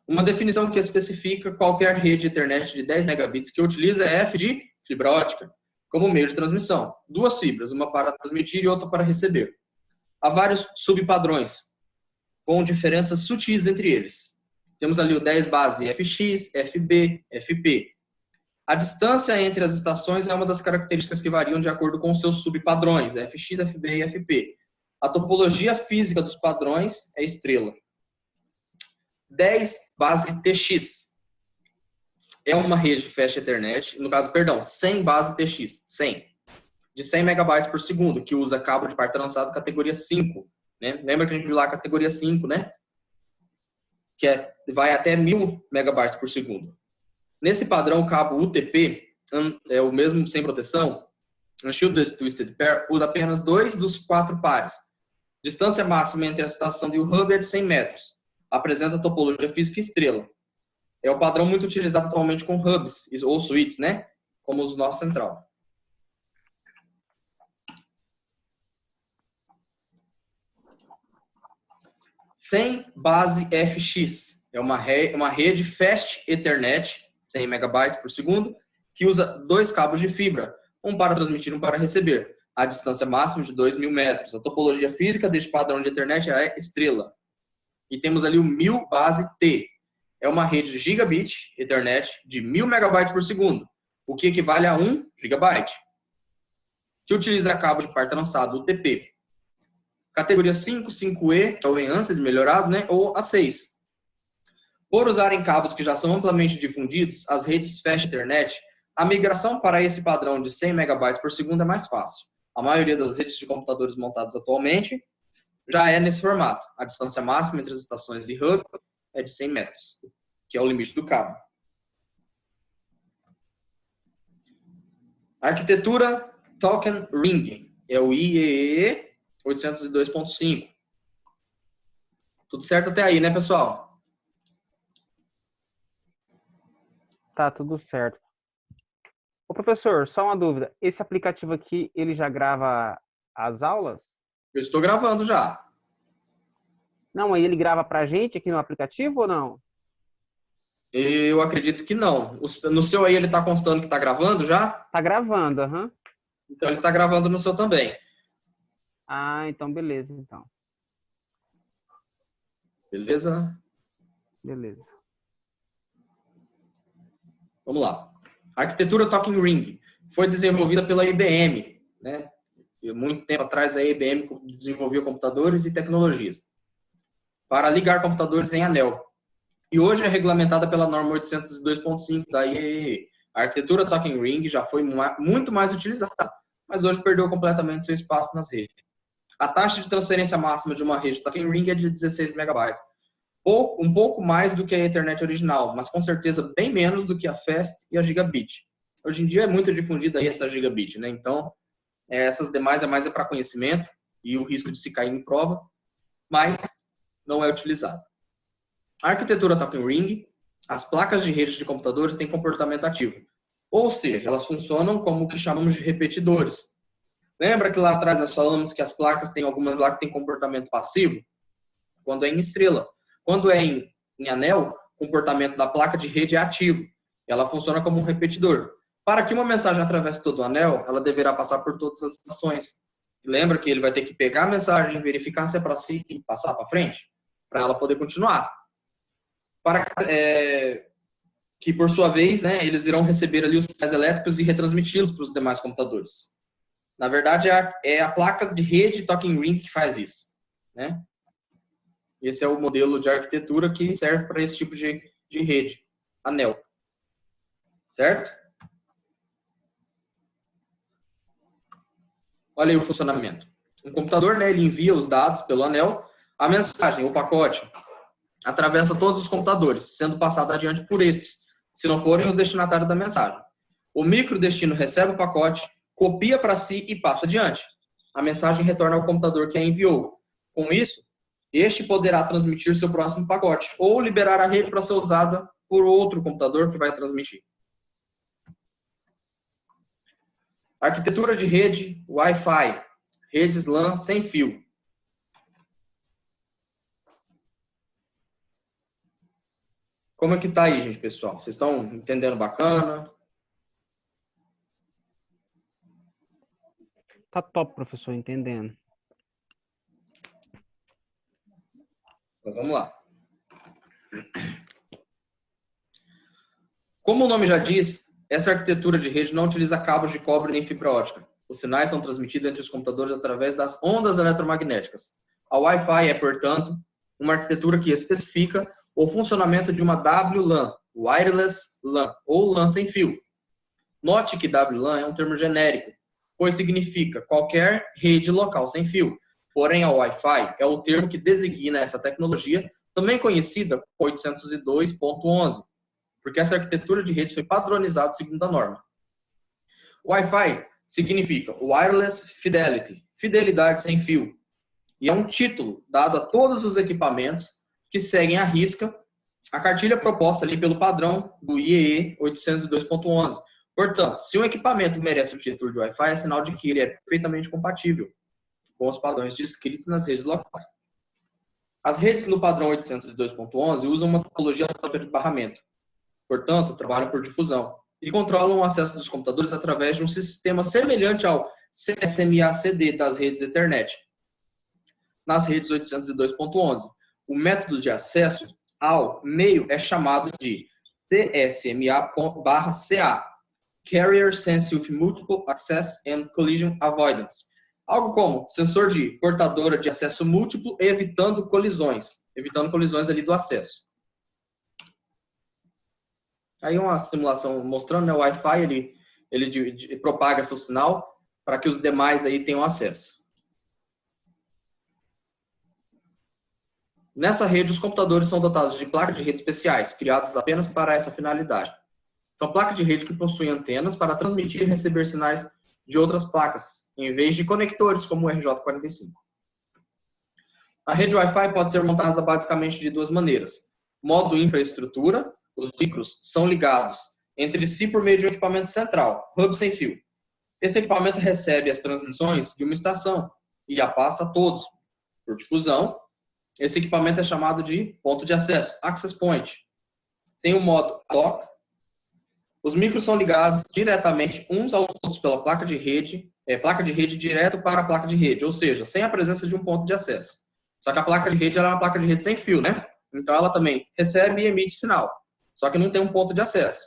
Uma definição que especifica qualquer rede Ethernet de 10 megabits que utiliza F de fibra ótica como meio de transmissão. 2 fibras, uma para transmitir e outra para receber. Há vários subpadrões, com diferenças sutis entre eles. Temos ali o 10 base FX, FB, FP. A distância entre as estações é uma das características que variam de acordo com os seus subpadrões, FX, FB e FP. A topologia física dos padrões é estrela. 10 base TX é uma rede Fast Ethernet, no caso, perdão, 100 base TX, 100, de 100 megabytes por segundo, que usa cabo de par trançado categoria 5. Né? Lembra que a gente viu lá a categoria 5, né? Que vai até 1000 megabytes por segundo. Nesse padrão, o cabo UTP, é o mesmo sem proteção, Unshielded Twisted Pair, usa apenas 2 dos 4 pares. Distância máxima entre a estação e o hub é de 100 metros. Apresenta topologia física estrela. É o padrão muito utilizado atualmente com hubs, ou suítes, né? Como os nossos central. Sem base FX. É uma rede Fast Ethernet, 100 megabytes por segundo, que usa 2 cabos de fibra, um para transmitir e um para receber. A distância máxima de 2.000 metros. A topologia física deste padrão de Ethernet é estrela. E temos ali o 1000 base T. É uma rede gigabit Ethernet de 1000 megabytes por segundo, o que equivale a 1 gigabyte, que utiliza cabo de par trançado, UTP. Categoria 5, 5E, que é o Enhanced melhorado, né? Ou A6. Por usarem cabos que já são amplamente difundidos, as redes Fast Ethernet, a migração para esse padrão de 100 megabytes por segundo é mais fácil. A maioria das redes de computadores montadas atualmente já é nesse formato. A distância máxima entre as estações e hub é de 100 metros, que é o limite do cabo. Arquitetura Token Ring, é o IEEE 802.5. Tudo certo até aí, né, pessoal? Tá tudo certo. Ô, professor, só uma dúvida. Esse aplicativo aqui, ele já grava as aulas? Eu estou gravando já. Não, aí ele grava pra gente aqui no aplicativo ou não? Eu acredito que não. No seu aí ele está constando que está gravando já? Tá gravando, aham. Então ele está gravando no seu também. Ah, então beleza, então. Beleza? Beleza. Vamos lá. A arquitetura Talking Ring foi desenvolvida pela IBM, né? E muito tempo atrás a IBM desenvolvia computadores e tecnologias para ligar computadores em anel. E hoje é regulamentada pela norma 802.5 da IEEE. A arquitetura Talking Ring já foi muito mais utilizada, mas hoje perdeu completamente seu espaço nas redes. A taxa de transferência máxima de uma rede Talking Ring é de 16 megabytes. Um pouco mais do que a Ethernet original, mas com certeza bem menos do que a Fast e a Gigabit. Hoje em dia é muito difundida aí essa Gigabit, né? Então, essas demais é mais para conhecimento e o risco de se cair em prova, mas não é utilizado. A arquitetura Talking Ring, as placas de rede de computadores têm comportamento ativo. Ou seja, elas funcionam como o que chamamos de repetidores. Lembra que lá atrás nós falamos que as placas tem algumas lá que têm comportamento passivo? Quando é em estrela. Quando é em anel, o comportamento da placa de rede é ativo. Ela funciona como um repetidor. Para que uma mensagem atravesse todo o anel, ela deverá passar por todas as estações. Lembra que ele vai ter que pegar a mensagem, verificar se é para si e passar para frente, para ela poder continuar. Para que, por sua vez, né, eles irão receber ali os sinais elétricos e retransmiti-los para os demais computadores. Na verdade, é a placa de rede Talking Ring que faz isso, né? Esse é o modelo de arquitetura que serve para esse tipo de rede, anel. Certo? Olha aí o funcionamento. Um computador, né, ele envia os dados pelo anel, a mensagem, o pacote, atravessa todos os computadores, sendo passado adiante por estes, se não forem o destinatário da mensagem. O microdestino recebe o pacote, copia para si e passa adiante. A mensagem retorna ao computador que a enviou. Com isso, este poderá transmitir seu próximo pacote ou liberar a rede para ser usada por outro computador que vai transmitir. Arquitetura de rede Wi-Fi, redes LAN sem fio. Como é que tá aí, gente, pessoal? Vocês estão entendendo bacana? Tá top, professor, entendendo. Então, vamos lá. Como o nome já diz, Essa arquitetura de rede não utiliza cabos de cobre nem fibra ótica. Os sinais são transmitidos entre os computadores através das ondas eletromagnéticas. A Wi-Fi é, portanto, uma arquitetura que especifica o funcionamento de uma WLAN, Wireless LAN, ou LAN sem fio. Note que WLAN é um termo genérico, pois significa qualquer rede local sem fio. Porém, a Wi-Fi é o termo que designa essa tecnologia, também conhecida como 802.11, porque essa arquitetura de redes foi padronizada segundo a norma. Wi-Fi significa Wireless Fidelity, fidelidade sem fio, e é um título dado a todos os equipamentos que seguem à risca a cartilha proposta ali pelo padrão do IEE 802.11. Portanto, se um equipamento merece o título de Wi-Fi, é sinal de que ele é perfeitamente compatível com os padrões descritos nas redes locais. As redes no padrão 802.11 usam uma topologia de barramento. Portanto, trabalham por difusão e controlam o acesso dos computadores através de um sistema semelhante ao CSMA/CD das redes Ethernet. Nas redes 802.11, o método de acesso ao meio é chamado de CSMA/CA, Carrier Sensitive Multiple Access and Collision Avoidance. Algo como sensor de portadora de acesso múltiplo, evitando colisões ali do acesso. Aí uma simulação mostrando, né, o Wi-Fi, ele propaga seu sinal para que os demais aí tenham acesso. Nessa rede, os computadores são dotados de placas de rede especiais, criadas apenas para essa finalidade. São placas de rede que possuem antenas para transmitir e receber sinais de outras placas, em vez de conectores como o RJ45. A rede Wi-Fi pode ser montada basicamente de duas maneiras. Modo infraestrutura, os micros são ligados entre si por meio de um equipamento central, hub sem fio. Esse equipamento recebe as transmissões de uma estação e a passa a todos. Por difusão, esse equipamento é chamado de ponto de acesso, access point. Tem o modo ad hoc. Os micros são ligados diretamente uns aos outros pela placa de rede direto para a placa de rede, ou seja, sem a presença de um ponto de acesso. Só que a placa de rede ela é uma placa de rede sem fio, né? Então ela também recebe e emite sinal, só que não tem um ponto de acesso.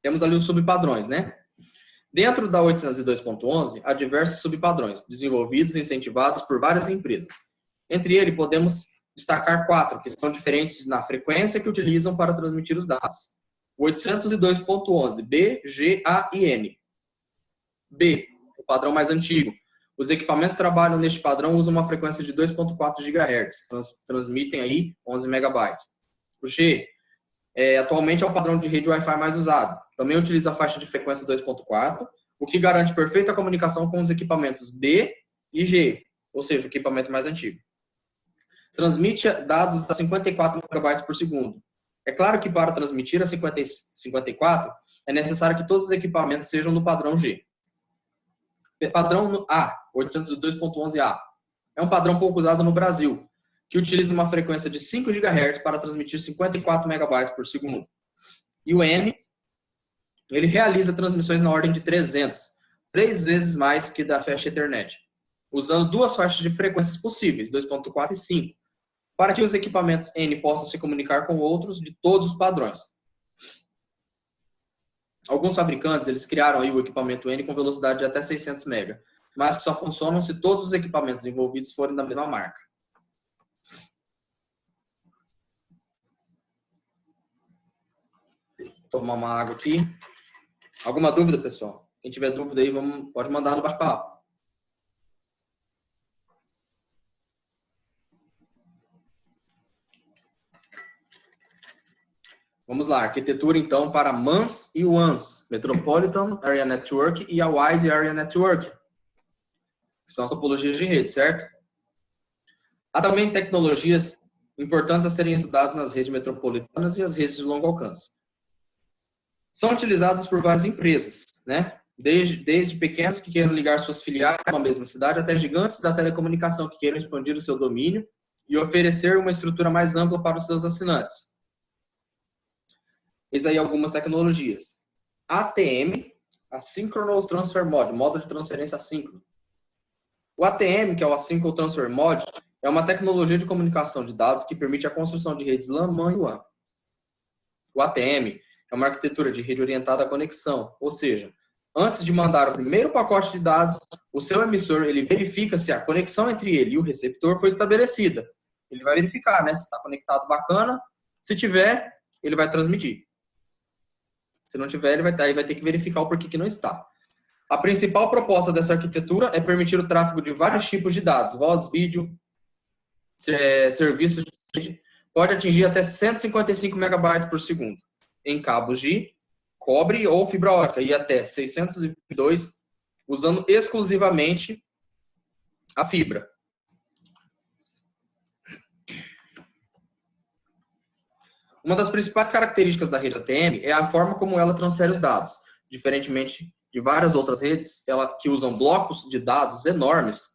Temos ali os subpadrões, né? Dentro da 802.11, há diversos subpadrões, desenvolvidos e incentivados por várias empresas. Entre eles, podemos destacar 4, que são diferentes na frequência que utilizam para transmitir os dados. 802.11, B, G, A e N. B, o padrão mais antigo. Os equipamentos que trabalham neste padrão usam uma frequência de 2.4 GHz, transmitem aí 11 MB. O G, atualmente é o padrão de rede Wi-Fi mais usado. Também utiliza a faixa de frequência 2.4, o que garante perfeita comunicação com os equipamentos B e G, ou seja, o equipamento mais antigo. Transmite dados a 54 MB por segundo. É claro que para transmitir a 54 é necessário que todos os equipamentos sejam no padrão G. Padrão A, 802.11a. É um padrão pouco usado no Brasil, que utiliza uma frequência de 5 GHz para transmitir 54 MB por segundo. E o N, ele realiza transmissões na ordem de 300, 3 vezes mais que da faixa Ethernet, usando duas faixas de frequências possíveis, 2.4 e 5, para que os equipamentos N possam se comunicar com outros de todos os padrões. Alguns fabricantes, eles criaram aí o equipamento N com velocidade de até 600 MB, mas que só funcionam se todos os equipamentos envolvidos forem da mesma marca. Vou tomar uma água aqui. Alguma dúvida, pessoal? Quem tiver dúvida aí, pode mandar no bate-papo. Vamos lá, arquitetura então para MANs e WANs, Metropolitan Area Network e a Wide Area Network, que são as topologias de rede, certo? Há também tecnologias importantes a serem estudadas nas redes metropolitanas e as redes de longo alcance. São utilizadas por várias empresas, né? Desde pequenos que queiram ligar suas filiais a uma mesma cidade, até gigantes da telecomunicação que queiram expandir o seu domínio e oferecer uma estrutura mais ampla para os seus assinantes. Eis aí algumas tecnologias. ATM, Asynchronous Transfer Mode, modo de transferência assíncrono. O ATM, que é o Asynchronous Transfer Mode, é uma tecnologia de comunicação de dados que permite a construção de redes LAN, MAN e WAN. O ATM É uma arquitetura de rede orientada à conexão, ou seja, antes de mandar o primeiro pacote de dados, o seu emissor ele verifica se a conexão entre ele e o receptor foi estabelecida. Ele vai verificar, né, se está conectado bacana. Se tiver, ele vai transmitir. Se não tiver, ele vai ter que verificar o porquê que não está. A principal proposta dessa arquitetura é permitir o tráfego de vários tipos de dados, voz, vídeo, serviços de rede, pode atingir até 155 megabytes por segundo em cabos de cobre ou fibra ótica e até 602 usando exclusivamente a fibra. Uma das principais características da rede ATM é a forma como ela transfere os dados. Diferentemente de várias outras redes que usam blocos de dados enormes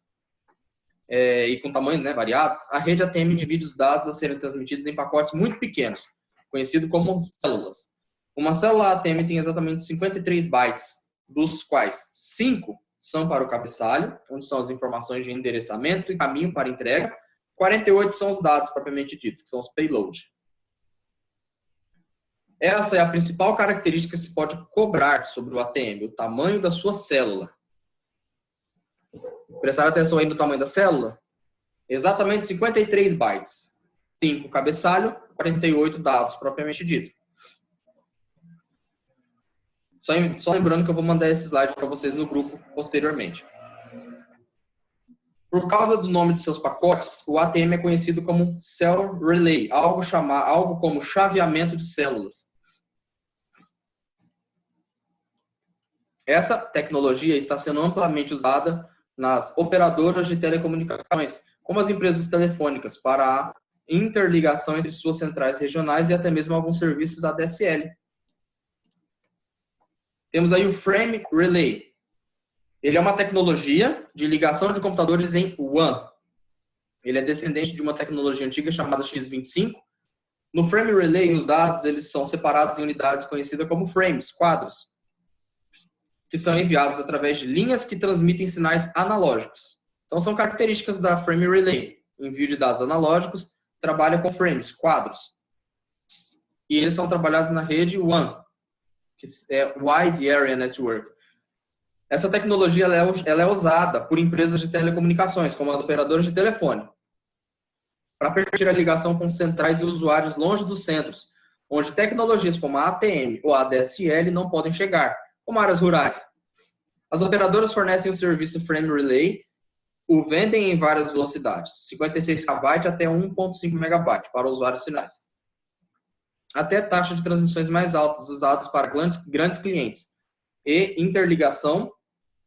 e com tamanhos, né, variados, a rede ATM divide os dados a serem transmitidos em pacotes muito pequenos, conhecido como células. Uma célula ATM tem exatamente 53 bytes, dos quais 5 são para o cabeçalho, onde são as informações de endereçamento e caminho para entrega. 48 são os dados propriamente ditos, que são os payload. Essa é a principal característica que se pode cobrar sobre o ATM, o tamanho da sua célula. Prestar atenção aí no tamanho da célula? Exatamente 53 bytes. 5 cabeçalho, 48 dados propriamente dito. Só lembrando que eu vou mandar esse slide para vocês no grupo posteriormente. Por causa do nome de seus pacotes, o ATM é conhecido como Cell Relay, algo como chaveamento de células. Essa tecnologia está sendo amplamente usada nas operadoras de telecomunicações, como as empresas telefônicas, para a interligação entre suas centrais regionais e até mesmo alguns serviços ADSL. Temos aí o Frame Relay. Ele é uma tecnologia de ligação de computadores em WAN. Ele é descendente de uma tecnologia antiga chamada X25. No Frame Relay, os dados eles são separados em unidades conhecidas como frames, quadros, que são enviados através de linhas que transmitem sinais analógicos. Então, são características da Frame Relay. Envio de dados analógicos, trabalha com frames, quadros. E eles são trabalhados na rede WAN, que é Wide Area Network. Essa tecnologia ela é usada por empresas de telecomunicações, como as operadoras de telefone, para permitir a ligação com centrais e usuários longe dos centros, onde tecnologias como a ATM ou a ADSL não podem chegar, como áreas rurais. As operadoras fornecem o serviço Frame Relay, o vendem em várias velocidades, 56 KB até 1.5 MB para usuários finais. Até taxa de transmissões mais altas, usadas para grandes clientes, e interligação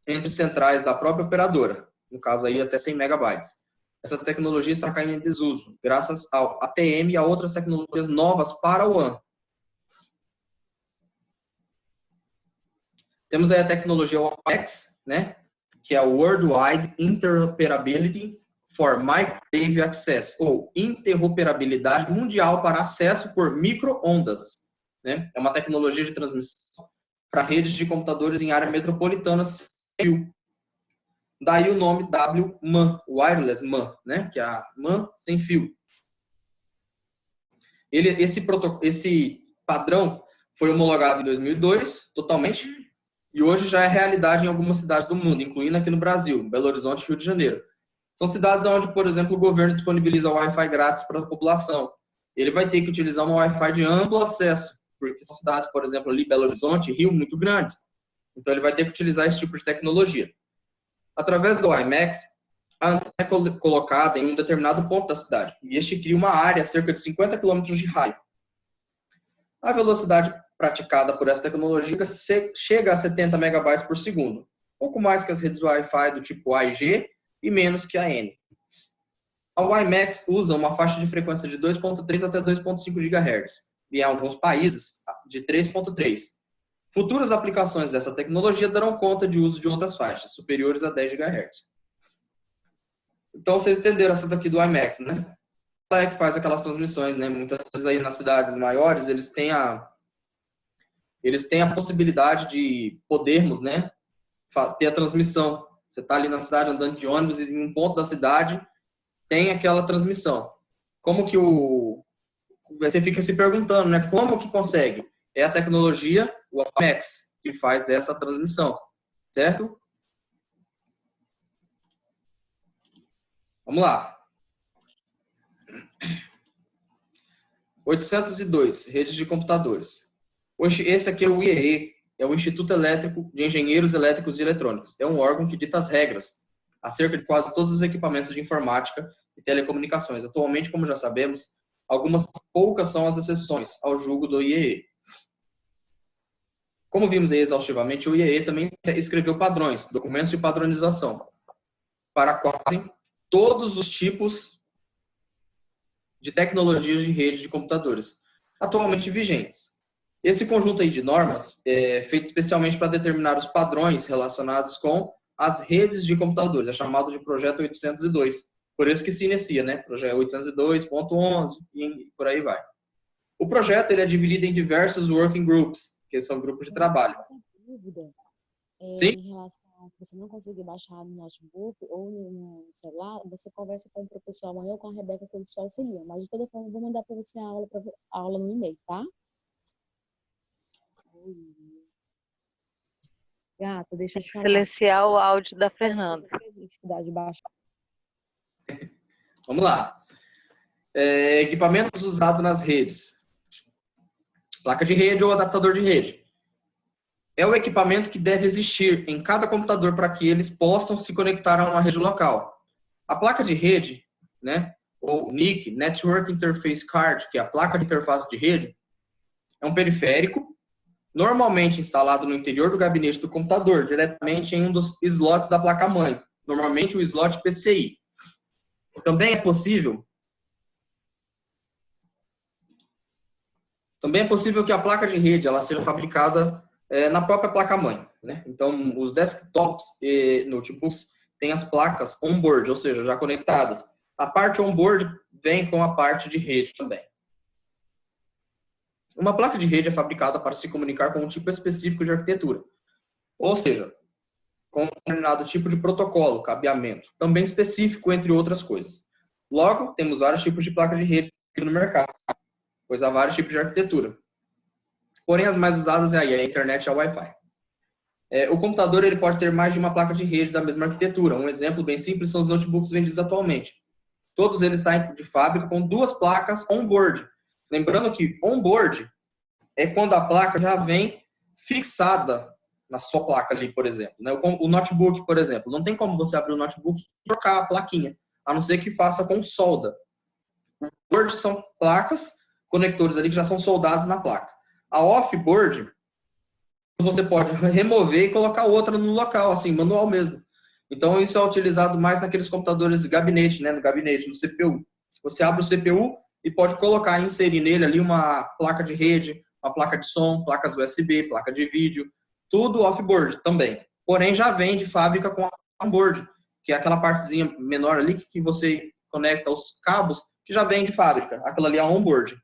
entre centrais da própria operadora, no caso aí até 100 MB. Essa tecnologia está caindo em desuso, graças ao ATM e a outras tecnologias novas para o WAN. Temos aí a tecnologia WiMAX, né, que é o Worldwide Interoperability for Microwave Access, ou interoperabilidade mundial para acesso por micro-ondas, né? É uma tecnologia de transmissão para redes de computadores em área metropolitana sem fio. Daí o nome WMAN, Wireless MAN, né? Que é a MAN sem fio. Esse padrão foi homologado em 2002, totalmente, e hoje já é realidade em algumas cidades do mundo, incluindo aqui no Brasil, Belo Horizonte e Rio de Janeiro. São cidades onde, por exemplo, o governo disponibiliza Wi-Fi grátis para a população. Ele vai ter que utilizar um Wi-Fi de amplo acesso, porque são cidades, por exemplo, ali Belo Horizonte, Rio, muito grandes. Então, ele vai ter que utilizar esse tipo de tecnologia. Através do WiMAX, a antena é colocada em um determinado ponto da cidade, e este cria uma área cerca de 50 km de raio. A velocidade praticada por essa tecnologia chega a 70 MB por segundo, pouco mais que as redes Wi-Fi do tipo A e G, e menos que a N. A WiMAX usa uma faixa de frequência de 2.3 até 2.5 GHz, e em alguns países de 3.3. Futuras aplicações dessa tecnologia darão conta de uso de outras faixas, superiores a 10 GHz. Então, vocês entenderam essa daqui do WiMAX, né? Ela é que faz aquelas transmissões, né? Muitas vezes aí nas cidades maiores, eles têm a possibilidade de podermos, né, ter a transmissão. Você está ali na cidade andando de ônibus e em um ponto da cidade tem aquela transmissão. Como que você fica se perguntando, né? Como que consegue? é a tecnologia, o WiMAX, que faz essa transmissão, certo? Vamos lá. 802, redes de computadores. Esse aqui é o IEE, é o Instituto Elétrico de Engenheiros Elétricos e Eletrônicos. É um órgão que dita as regras acerca de quase todos os equipamentos de informática e telecomunicações. Atualmente, como já sabemos, algumas poucas são as exceções ao julgo do IEE. Como vimos aí exaustivamente, o IEE também escreveu padrões, documentos de padronização, para quase todos os tipos de tecnologias de rede de computadores atualmente vigentes. Esse conjunto aí de normas é feito especialmente para determinar os padrões relacionados com as redes de computadores, é chamado de Projeto 802. Por isso que se inicia, né? Projeto 802.11 e por aí vai. O projeto ele é dividido em diversos working groups, que são grupos de trabalho. Dúvida. Sim? Em relação a se você não conseguir baixar no notebook ou no celular, você conversa com o professor amanhã ou com a Rebeca que eles te auxiliam. Mas de toda forma, eu vou mandar para você a aula no e-mail, tá? Gata, deixa eu te falar. Silenciar o áudio da Se Fernanda. você tem dificuldade de baixar. Vamos lá. Equipamentos usados nas redes. Placa de rede ou adaptador de rede. É o equipamento que deve existir em cada computador para que eles possam se conectar a uma rede local. A placa de rede, né, ou NIC, Network Interface Card, que é a placa de interface de rede, é um periférico, normalmente instalado no interior do gabinete do computador, diretamente em um dos slots da placa-mãe, normalmente o slot PCI. Também é possível que a placa de rede ela seja fabricada na própria placa-mãe, né? Então, os desktops e notebooks têm as placas on-board, ou seja, já conectadas. A parte on-board vem com a parte de rede também. Uma placa de rede é fabricada para se comunicar com um tipo específico de arquitetura, ou seja, com um determinado tipo de protocolo, cabeamento, também específico, entre outras coisas. Logo, temos vários tipos de placa de rede no mercado, pois há vários tipos de arquitetura. Porém, as mais usadas é a internet e a Wi-Fi. O computador ele pode ter mais de uma placa de rede da mesma arquitetura. Um exemplo bem simples são os notebooks vendidos atualmente. Todos eles saem de fábrica com duas placas on-board. Lembrando que on-board é quando a placa já vem fixada na sua placa ali, por exemplo. O notebook, por exemplo, não tem como você abrir o notebook e trocar a plaquinha, a não ser que faça com solda. On-board são placas, conectores ali que já são soldados na placa. A off-board, você pode remover e colocar outra no local, assim, manual mesmo. Então, isso é utilizado mais naqueles computadores de gabinete, né? No gabinete, no CPU. Você abre o CPU e pode colocar, inserir nele ali uma placa de rede, uma placa de som, placas USB, placa de vídeo, tudo off-board também. Porém, já vem de fábrica com on-board, que é aquela partezinha menor ali que você conecta os cabos, que já vem de fábrica. Aquela ali é on-board.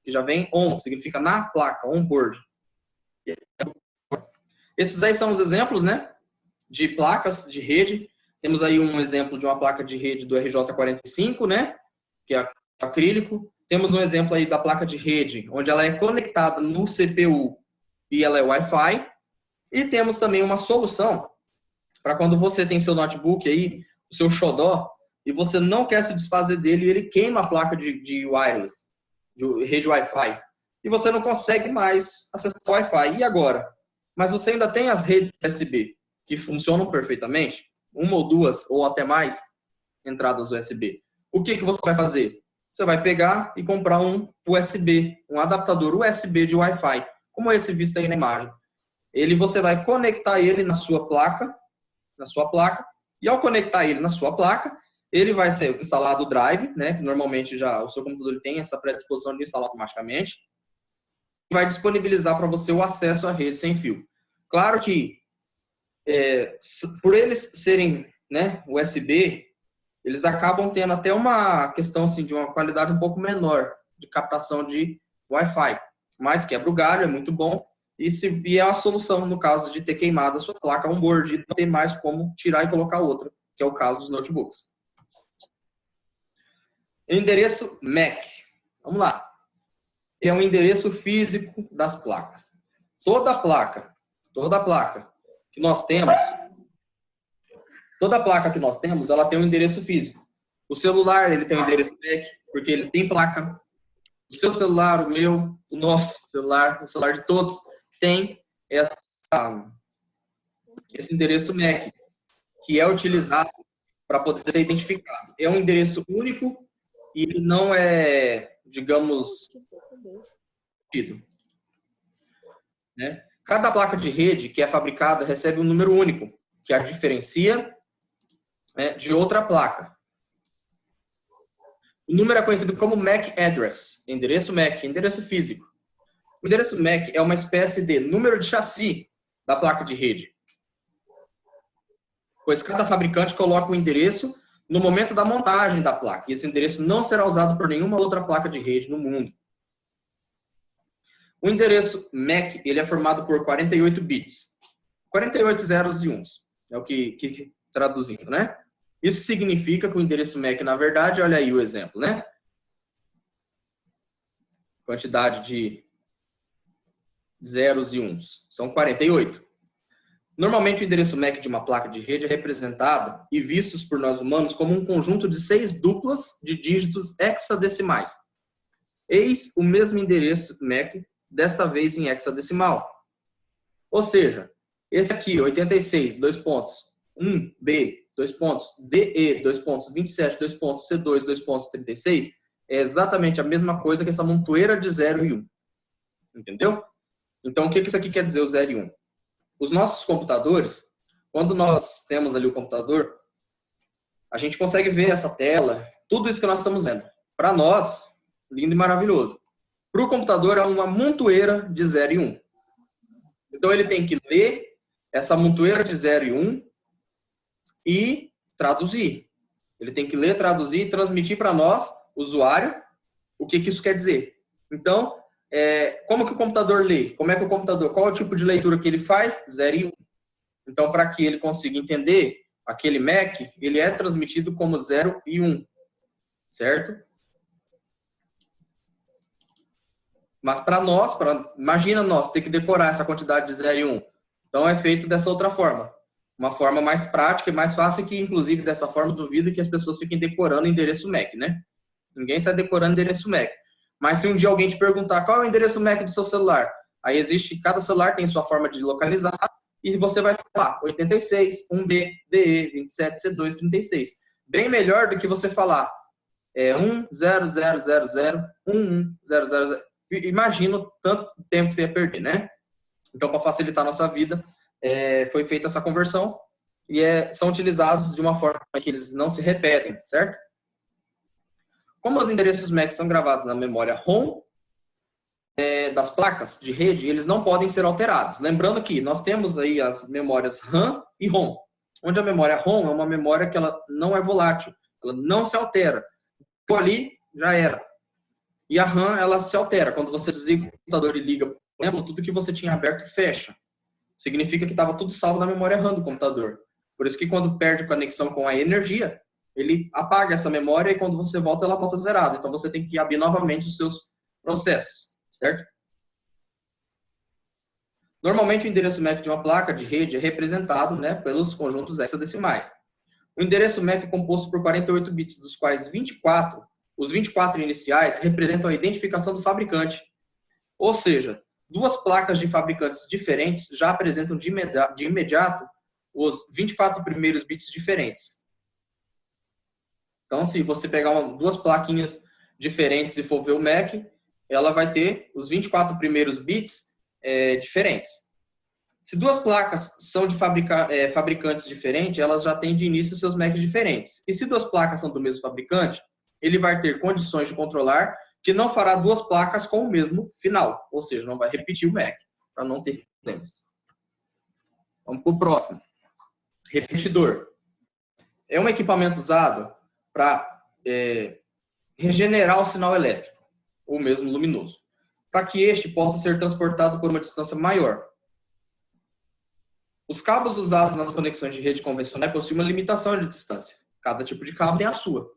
Que já vem on, significa na placa, on-board. Esses aí são os exemplos, né, de placas de rede. Temos aí um exemplo de uma placa de rede do RJ45, né, que é acrílico. Temos um exemplo aí da placa de rede, onde ela é conectada no CPU e ela é Wi-Fi. E temos também uma solução para quando você tem seu notebook aí, o seu xodó, e você não quer se desfazer dele e ele queima a placa de wireless, de rede Wi-Fi, e você não consegue mais acessar o Wi-Fi. E agora? Mas você ainda tem as redes USB que funcionam perfeitamente, uma ou duas, ou até mais entradas USB. O que você vai fazer? Você vai pegar e comprar um USB, um adaptador USB de Wi-Fi, como esse visto aí na imagem. Você vai conectar ele na sua placa, e ao conectar ele na sua placa, ele vai ser instalado o drive, né, que normalmente já o seu computador tem essa predisposição de instalar automaticamente, e vai disponibilizar para você o acesso à rede sem fio. Claro que, por eles serem, né, USB, eles acabam tendo até uma questão assim, de uma qualidade um pouco menor de captação de Wi-Fi, mas quebra o galho, é muito bom, e é a solução no caso de ter queimado a sua placa on-board e não ter mais como tirar e colocar outra, que é o caso dos notebooks. Endereço MAC. Vamos lá. é um endereço físico das placas. Toda placa que nós temos, ela tem um endereço físico. O celular, ele tem um endereço MAC, porque ele tem placa. O seu celular, o meu, o nosso celular, o celular de todos, tem esse endereço MAC, que é utilizado para poder ser identificado. É um endereço único e ele não é, digamos, né? Cada placa de rede que é fabricada recebe um número único, que a diferencia, né, de outra placa. O número é conhecido como MAC address, endereço MAC, endereço físico. O endereço MAC é uma espécie de número de chassi da placa de rede, pois cada fabricante coloca o endereço no momento da montagem da placa, e esse endereço não será usado por nenhuma outra placa de rede no mundo. O endereço MAC, ele é formado por 48 bits, 48 zeros e uns, é o que traduzindo, né? Isso significa que o endereço MAC, na verdade, olha aí o exemplo, né? Quantidade de zeros e uns, são 48. Normalmente, o endereço MAC de uma placa de rede é representado e vistos por nós humanos como um conjunto de 6 duplas de dígitos hexadecimais. Eis o mesmo endereço MAC, desta vez em hexadecimal. Ou seja, esse aqui, 86, 2 pontos, 1B, 2 pontos, DE, 2 pontos, 27, 2 pontos, C2, 2 pontos, 36, é exatamente a mesma coisa que essa montoeira de 0 e 1. Entendeu? Então, o que isso aqui quer dizer, o 0 e 1? Os nossos computadores, quando nós temos ali o computador, a gente consegue ver essa tela, tudo isso que nós estamos vendo. Para nós, lindo e maravilhoso. Para o computador, é uma montoeira de 0 e 1. Então, ele tem que ler essa montoeira de 0 e 1 e traduzir. Ele tem que ler, traduzir e transmitir para nós, usuário, o que isso quer dizer. Então, como que o computador lê? Qual é o tipo de leitura que ele faz? 0 e 1. Então, para que ele consiga entender aquele MAC, ele é transmitido como 0 e 1. Certo? Mas para nós, imagina nós ter que decorar essa quantidade de 0 e 1. Então, é feito dessa outra forma. Uma forma mais prática e mais fácil, que inclusive dessa forma duvido que as pessoas fiquem decorando endereço MAC, né? Ninguém sai decorando endereço MAC. Mas se um dia alguém te perguntar qual é o endereço MAC do seu celular, aí cada celular tem sua forma de localizar e você vai falar 86, 1B, DE, 27, C2, 36. Bem melhor do que você falar 10000 11000. Imagino tanto tempo que você ia perder, né? Então, para facilitar a nossa vida, foi feita essa conversão e são utilizados de uma forma que eles não se repetem, certo? Como os endereços MAC são gravados na memória ROM das placas de rede, eles não podem ser alterados. Lembrando que nós temos aí as memórias RAM e ROM, onde a memória ROM é uma memória que ela não é volátil, ela não se altera. Por ali, já era. E a RAM, ela se altera. Quando você desliga o computador e liga, por exemplo, tudo que você tinha aberto fecha. Significa que estava tudo salvo na memória RAM do computador. Por isso que quando perde conexão com a energia, ele apaga essa memória e quando você volta, ela volta zerada. Então, você tem que abrir novamente os seus processos, certo? Normalmente, o endereço MAC de uma placa de rede é representado, né, pelos conjuntos hexadecimais. O endereço MAC é composto por 48 bits, dos quais os 24 iniciais representam a identificação do fabricante. Ou seja, duas placas de fabricantes diferentes já apresentam de imediato os 24 primeiros bits diferentes. Então, se você pegar duas plaquinhas diferentes e for ver o MAC, ela vai ter os 24 primeiros bits diferentes. Se duas placas são de fabricantes diferentes, elas já têm de início seus MACs diferentes. E se duas placas são do mesmo fabricante, ele vai ter condições de controlar que não fará duas placas com o mesmo final. Ou seja, não vai repetir o MAC, para não ter problemas. Vamos para o próximo. Repetidor. É um equipamento usado para regenerar o sinal elétrico, ou mesmo luminoso, para que este possa ser transportado por uma distância maior. Os cabos usados nas conexões de rede convencional possuem uma limitação de distância. Cada tipo de cabo tem a sua.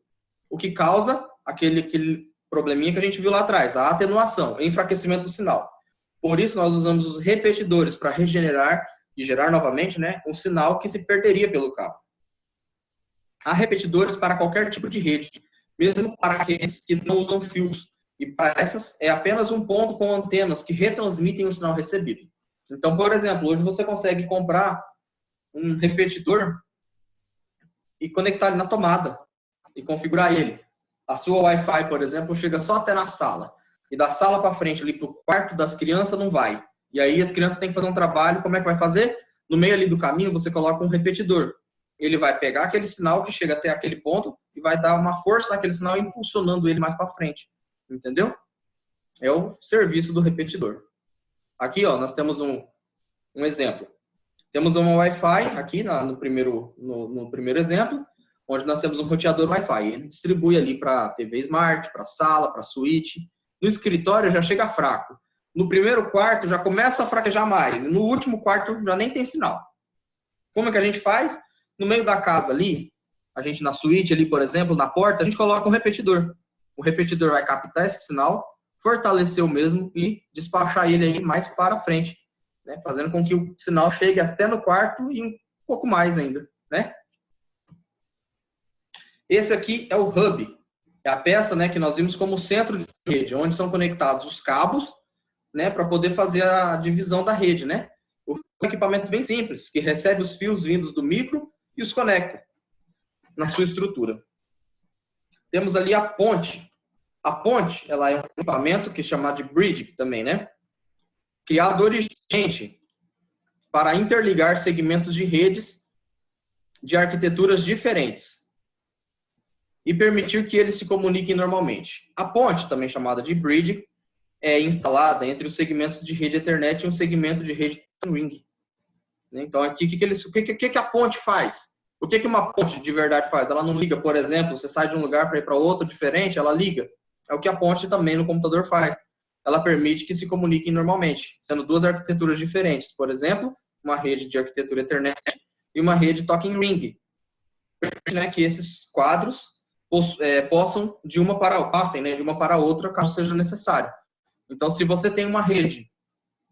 O que causa aquele probleminha que a gente viu lá atrás, a atenuação, o enfraquecimento do sinal. Por isso, nós usamos os repetidores para regenerar e gerar novamente, né, um sinal que se perderia pelo cabo. Há repetidores para qualquer tipo de rede, mesmo para aqueles que não usam fios. E para essas, é apenas um ponto com antenas que retransmitem o sinal recebido. Então, por exemplo, hoje você consegue comprar um repetidor e conectar ele na tomada e configurar ele. A sua Wi-Fi, por exemplo, chega só até na sala. E da sala para frente, ali para o quarto das crianças, não vai. E aí as crianças têm que fazer um trabalho. Como é que vai fazer? No meio ali do caminho, você coloca um repetidor. Ele vai pegar aquele sinal que chega até aquele ponto e vai dar uma força naquele sinal, impulsionando ele mais para frente. Entendeu? É o serviço do repetidor. Aqui, ó, nós temos um exemplo. Temos uma Wi-Fi aqui no primeiro exemplo, onde nós temos um roteador Wi-Fi. Ele distribui ali para TV Smart, para sala, para suíte. No escritório já chega fraco. No primeiro quarto já começa a fraquejar mais. E no último quarto já nem tem sinal. Como é que a gente faz? No meio da casa ali, a gente na suíte ali, por exemplo, na porta, a gente coloca um repetidor. O repetidor vai captar esse sinal, fortalecer o mesmo e despachar ele aí mais para frente, né? Fazendo com que o sinal chegue até no quarto e um pouco mais ainda, né? Esse aqui é o hub, é a peça, né, que nós vimos como centro de rede, onde são conectados os cabos, né, para poder fazer a divisão da rede, né? Um equipamento bem simples, que recebe os fios vindos do micro e os conecta na sua estrutura. Temos ali a ponte. A ponte, ela é um equipamento que é chamado de bridge também, né? Criado originalmente para interligar segmentos de redes de arquiteturas diferentes e permitir que eles se comuniquem normalmente. A ponte, também chamada de bridge, é instalada entre os segmentos de rede Ethernet e um segmento de rede Ring. Então, aqui, o que a ponte faz? O que uma ponte de verdade faz? Ela não liga, por exemplo, você sai de um lugar para ir para outro diferente, ela liga. É o que a ponte também no computador faz. Ela permite que se comuniquem normalmente, sendo duas arquiteturas diferentes. Por exemplo, uma rede de arquitetura Ethernet e uma rede Talking Ring. Permite, né, que esses quadros passem de uma para a outra, caso seja necessário. Então, se você tem uma rede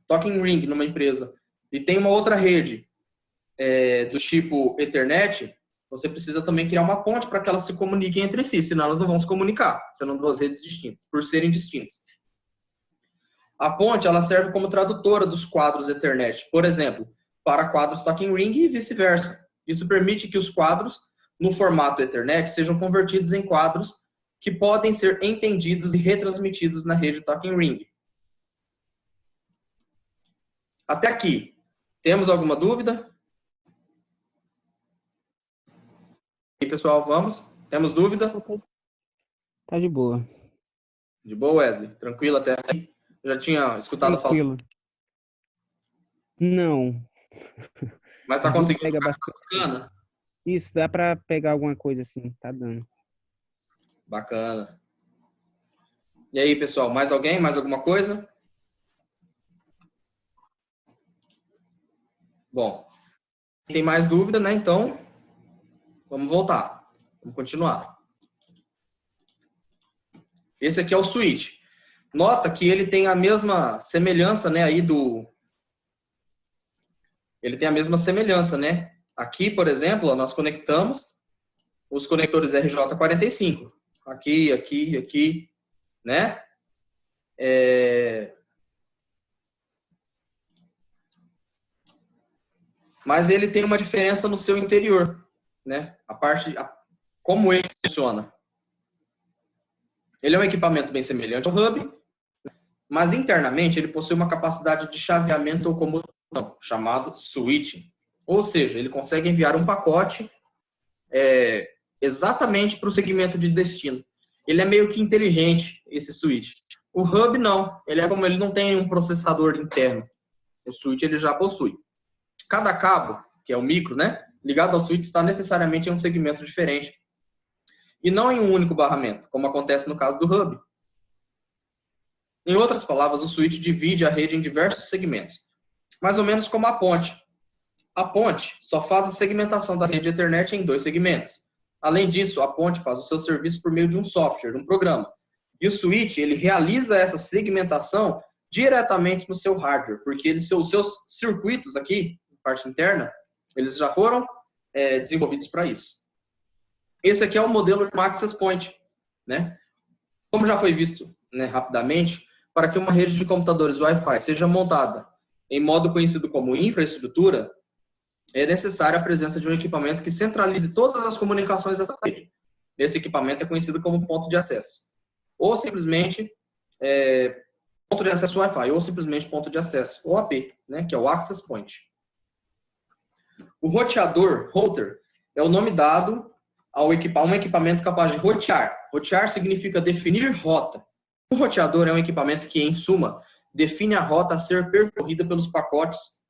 Talking Ring numa empresa e tem uma outra rede do tipo Ethernet, você precisa também criar uma ponte para que elas se comuniquem entre si, senão elas não vão se comunicar, sendo duas redes distintas, por serem distintas. A ponte, ela serve como tradutora dos quadros Ethernet, por exemplo, para quadros Talking Ring e vice-versa. Isso permite que os quadros, no formato Ethernet, sejam convertidos em quadros que podem ser entendidos e retransmitidos na rede Talking Ring. Até aqui, temos alguma dúvida? E aí, pessoal, vamos? Temos dúvida? Tá de boa. De boa, Wesley? Tranquilo até aí? Já tinha escutado falar? Tranquilo. Não. Mas tá conseguindo Pega ficar bastante. bacana? Isso, dá pra pegar alguma coisa assim, tá dando. Bacana. E aí, pessoal, mais alguém? Mais alguma coisa? Bom, tem mais dúvida, né? Então, vamos voltar. Vamos continuar. Esse aqui é o switch. Nota que ele tem a mesma semelhança, né, aí Ele tem a mesma semelhança, né? Aqui, por exemplo, nós conectamos os conectores RJ45. Aqui, aqui, aqui, né? Mas ele tem uma diferença no seu interior, né? Como ele funciona. Ele é um equipamento bem semelhante ao hub, mas internamente ele possui uma capacidade de chaveamento ou comutação, chamado switching. Ou seja, ele consegue enviar um pacote exatamente para o segmento de destino. Ele é meio que inteligente, esse switch. O hub não. Ele não tem um processador interno. O switch ele já possui. Cada cabo, que é o micro, né, ligado ao switch, está necessariamente em um segmento diferente. E não em um único barramento, como acontece no caso do hub. Em outras palavras, o switch divide a rede em diversos segmentos, mais ou menos como a ponte. A ponte só faz a segmentação da rede Ethernet em 2 segmentos. Além disso, a ponte faz o seu serviço por meio de um software, um programa, E o switch, ele realiza essa segmentação diretamente no seu hardware, porque os seus circuitos aqui, parte interna, eles já foram desenvolvidos para isso. Esse aqui é o modelo de access point, né? Como já foi visto, né, rapidamente, para que uma rede de computadores Wi-Fi seja montada em modo conhecido como infraestrutura, é necessária a presença de um equipamento que centralize todas as comunicações dessa rede. Esse equipamento é conhecido como ponto de acesso. Ou simplesmente ponto de acesso Wi-Fi, ou simplesmente ponto de acesso, ou AP, né, que é o Access Point. O roteador, router, é o nome dado ao um equipamento capaz de rotear. Rotear significa definir rota. O roteador é um equipamento que, em suma, define a rota a ser percorrida pelos pacotes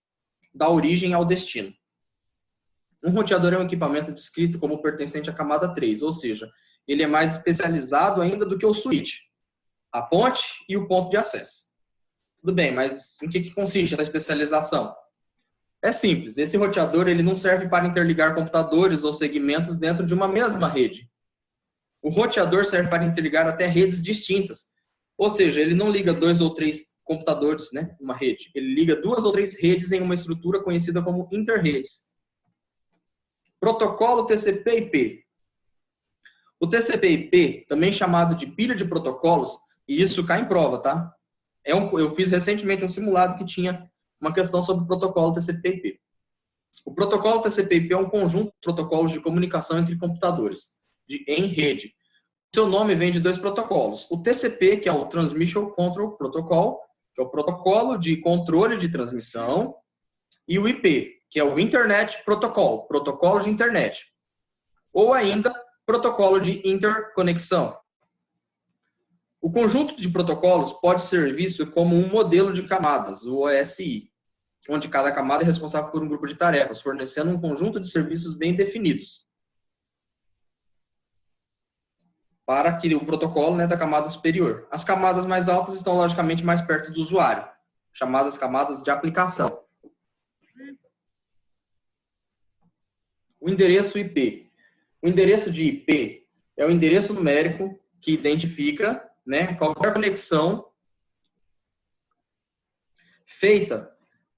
da origem ao destino. Um roteador é um equipamento descrito como pertencente à camada 3, ou seja, ele é mais especializado ainda do que o switch, a ponte e o ponto de acesso. Tudo bem, mas em que consiste essa especialização? É simples, esse roteador ele não serve para interligar computadores ou segmentos dentro de uma mesma rede. O roteador serve para interligar até redes distintas, ou seja, ele não liga 2 ou 3 computadores, né, numa rede, ele liga 2 ou 3 redes em uma estrutura conhecida como interredes. Protocolo TCP/IP. O TCP/IP, também chamado de pilha de protocolos, e isso cai em prova, tá? Eu fiz recentemente um simulado que tinha uma questão sobre o protocolo TCP/IP. O protocolo TCP/IP é um conjunto de protocolos de comunicação entre computadores, em rede. Seu nome vem de 2 protocolos. O TCP, que é o Transmission Control Protocol, que é o protocolo de controle de transmissão, e o IP, que é o Internet Protocol, protocolo de internet. Ou ainda, protocolo de interconexão. O conjunto de protocolos pode ser visto como um modelo de camadas, o OSI, onde cada camada é responsável por um grupo de tarefas, fornecendo um conjunto de serviços bem definidos. Para que o protocolo, né, da camada superior. As camadas mais altas estão, logicamente, mais perto do usuário, chamadas camadas de aplicação. O endereço IP. O endereço de IP é o endereço numérico que identifica, né, qualquer conexão feita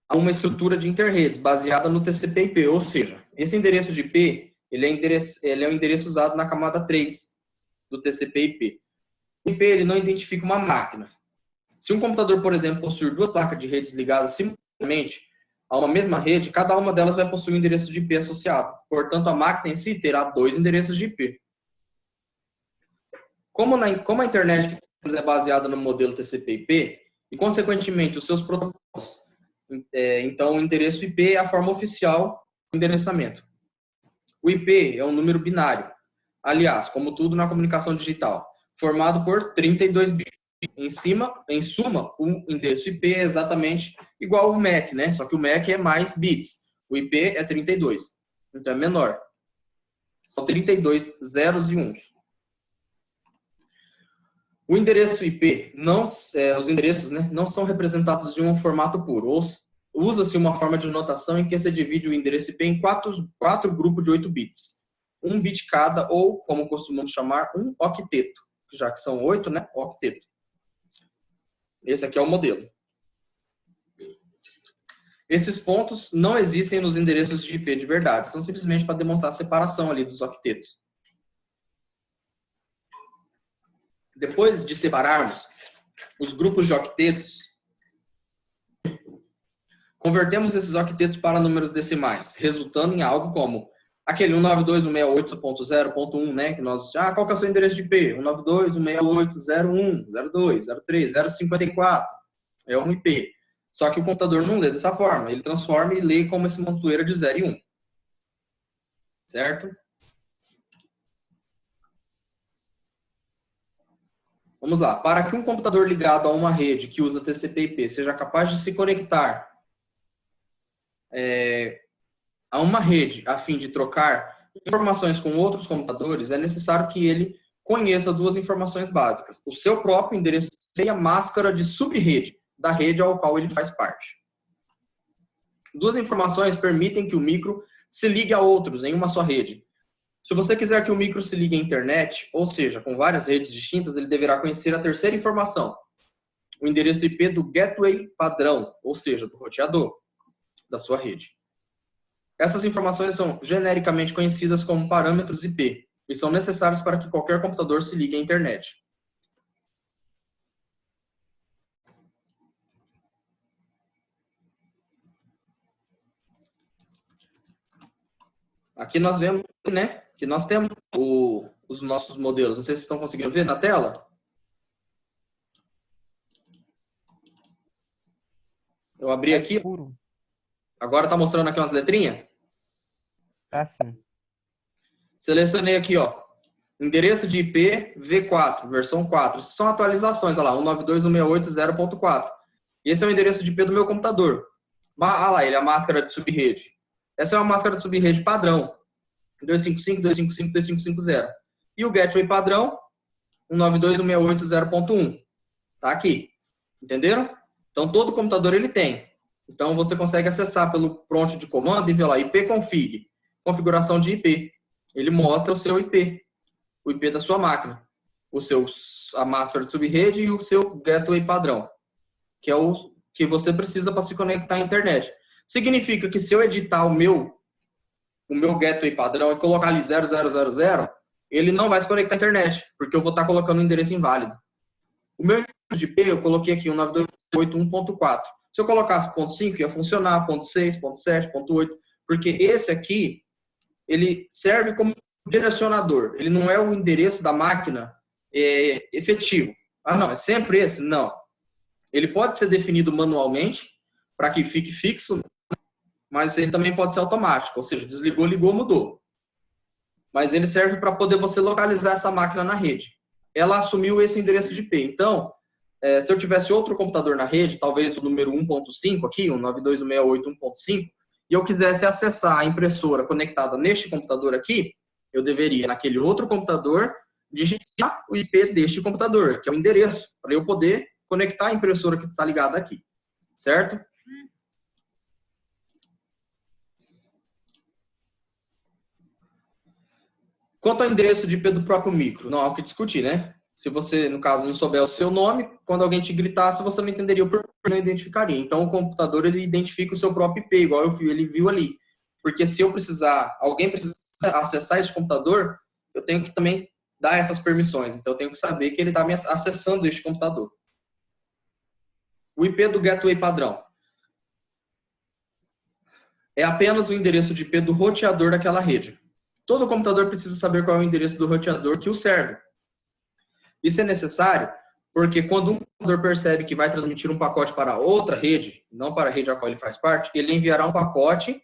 a uma estrutura de interredes baseada no TCP/IP, ou seja, esse endereço de IP ele é um endereço usado na camada 3 do TCP/IP. O IP ele não identifica uma máquina. Se um computador, por exemplo, possuir 2 placas de redes ligadas simultaneamente a uma mesma rede, cada uma delas vai possuir um endereço de IP associado. Portanto, a máquina em si terá 2 endereços de IP. Como a internet é baseada no modelo TCP/IP, e, consequentemente, os seus protocolos, então, o endereço IP é a forma oficial do endereçamento. O IP é um número binário. Aliás, como tudo na comunicação digital, formado por 32 bits. Em suma, o endereço IP é exatamente igual ao MAC, né? Só que o MAC é mais bits. O IP é 32. Então é menor. São 32 zeros e uns. O endereço IP, os endereços, né, não são representados de um formato puro. Usa-se uma forma de notação em que se divide o endereço IP em 4 grupos de 8 bits. 1 bit cada, ou, como costumamos chamar, um octeto. Já que são 8, né? Octeto. Esse aqui é o modelo. Esses pontos não existem nos endereços de IP de verdade. São simplesmente para demonstrar a separação ali dos octetos. Depois de separarmos os grupos de octetos, convertemos esses octetos para números decimais, resultando em algo como aquele 192.168.0.1, né, que nós, qual que é o seu endereço de IP? 192.168.0.1, 0.2, 0.3, 0.54, é um IP. Só que o computador não lê dessa forma, ele transforma e lê como esse montoeira de 0 e 1. Certo? Vamos lá. Para que um computador ligado a uma rede que usa TCP/IP seja capaz de se conectar a uma rede a fim de trocar informações com outros computadores, é necessário que ele conheça 2 informações básicas: o seu próprio endereço e a máscara de subrede da rede ao qual ele faz parte. 2 informações permitem que o micro se ligue a outros em uma só rede. Se você quiser que o micro se ligue à internet, ou seja, com várias redes distintas, ele deverá conhecer a terceira informação, o endereço IP do gateway padrão, ou seja, do roteador da sua rede. Essas informações são genericamente conhecidas como parâmetros IP e são necessários para que qualquer computador se ligue à internet. Aqui nós vemos, né, que nós temos os nossos modelos. Não sei se vocês estão conseguindo ver na tela. Eu abri aqui. Puro. Agora está mostrando aqui umas letrinhas. Tá sim. Selecionei aqui, ó, endereço de IP V4, versão 4. São atualizações, olha lá, 192.168.0.4. Esse é o endereço de IP do meu computador. Olha lá, ele é a máscara de subrede. Essa é uma máscara de subrede padrão, 255.255.255.0. E o gateway padrão, 192.168.0.1. Tá aqui. Entenderam? Então, todo computador ele tem. Então, você consegue acessar pelo prompt de comando e ver lá, ipconfig, configuração de IP. Ele mostra o seu IP, o IP da sua máquina, a máscara de subrede e o seu gateway padrão, que é o que você precisa para se conectar à internet. Significa que se eu editar o meu gateway padrão e colocar ali 0000, ele não vai se conectar à internet, porque eu vou estar colocando um endereço inválido. O meu endereço de IP, eu coloquei aqui 192.168.1.4. Se eu colocasse .5, ia funcionar, .6, .7, .8, porque esse aqui, ele serve como direcionador. Ele não é o endereço da máquina efetivo. Ah, não, é sempre esse? Não. Ele pode ser definido manualmente, para que fique fixo, mas ele também pode ser automático, ou seja, desligou, ligou, mudou. Mas ele serve para poder você localizar essa máquina na rede. Ela assumiu esse endereço de IP. Então, se eu tivesse outro computador na rede, talvez o número 1.5 aqui, 192.168.1.5, e eu quisesse acessar a impressora conectada neste computador aqui, eu deveria, naquele outro computador, digitar o IP deste computador, que é o endereço, para eu poder conectar a impressora que está ligada aqui. Certo? Quanto ao endereço de IP do próprio micro, não há o que discutir, né? Se você, no caso, não souber o seu nome, quando alguém te gritasse, você não entenderia o porquê, não identificaria. Então, o computador, ele identifica o seu próprio IP, igual ele viu ali. Porque se eu precisar, alguém precisa acessar esse computador, eu tenho que também dar essas permissões. Então, eu tenho que saber que ele está me acessando este computador. O IP do gateway padrão é apenas o endereço de IP do roteador daquela rede. Todo computador precisa saber qual é o endereço do roteador que o serve. Isso é necessário porque quando um computador percebe que vai transmitir um pacote para outra rede, não para a rede a qual ele faz parte, ele enviará um pacote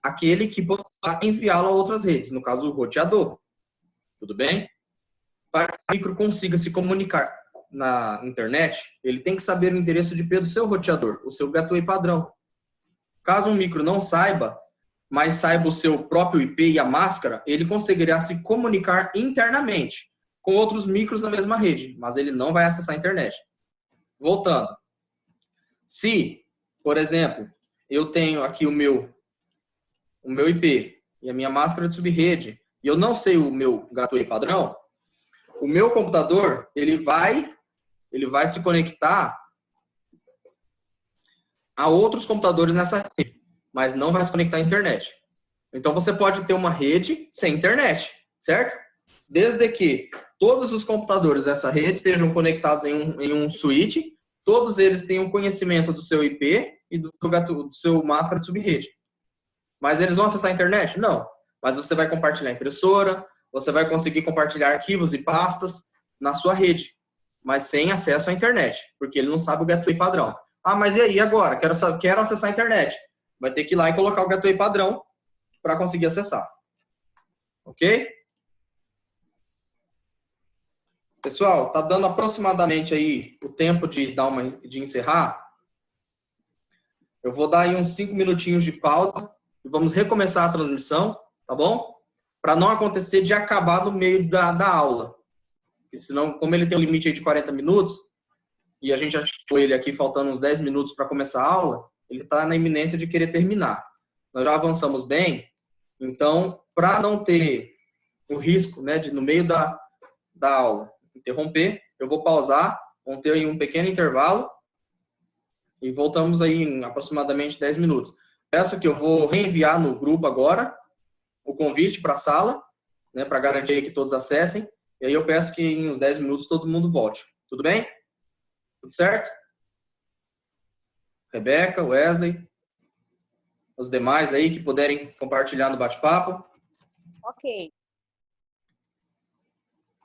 àquele que poderá enviá-lo a outras redes, no caso o roteador. Tudo bem? Para que o micro consiga se comunicar na internet, ele tem que saber o endereço de IP do seu roteador, o seu gateway padrão. Caso um micro não saiba, mas saiba o seu próprio IP e a máscara, ele conseguirá se comunicar internamente com outros micros na mesma rede, mas ele não vai acessar a internet. Voltando. Se, por exemplo, eu tenho aqui o meu IP e a minha máscara de subrede, e eu não sei o meu gateway padrão, o meu computador, ele vai se conectar a outros computadores nessa rede, mas não vai se conectar à internet. Então, você pode ter uma rede sem internet, certo? Desde que todos os computadores dessa rede sejam conectados em um switch, todos eles tenham conhecimento do seu IP e do seu máscara de subrede. Mas eles vão acessar a internet? Não. Mas você vai compartilhar a impressora, você vai conseguir compartilhar arquivos e pastas na sua rede, mas sem acesso à internet, porque ele não sabe o gateway padrão. Ah, mas e aí agora? Quero acessar a internet. Vai ter que ir lá e colocar o gateway padrão para conseguir acessar. Ok? Pessoal, tá dando aproximadamente aí o tempo de encerrar. Eu vou dar aí uns 5 minutinhos de pausa e vamos recomeçar a transmissão, tá bom? Para não acontecer de acabar no meio da aula. Porque senão, como ele tem um limite aí de 40 minutos, e a gente achou ele aqui faltando uns 10 minutos para começar a aula, ele está na iminência de querer terminar. Nós já avançamos bem, então, para não ter o risco, né, de no meio da aula interromper, eu vou pausar, vamos ter aí um pequeno intervalo e voltamos aí em aproximadamente 10 minutos. Peço que eu vou reenviar no grupo agora o convite para a sala, né, para garantir que todos acessem, e aí eu peço que em uns 10 minutos todo mundo volte. Tudo bem? Tudo certo? Rebeca, Wesley, os demais aí que puderem compartilhar no bate-papo. Ok.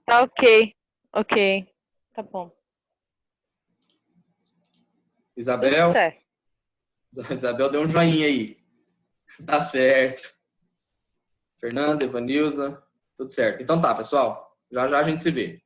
Tá ok. Ok. Tá bom. Isabel, Tudo certo. Isabel deu um joinha aí. Tá certo. Fernanda, Evanilza, tudo certo. Então tá, pessoal. Já já a gente se vê.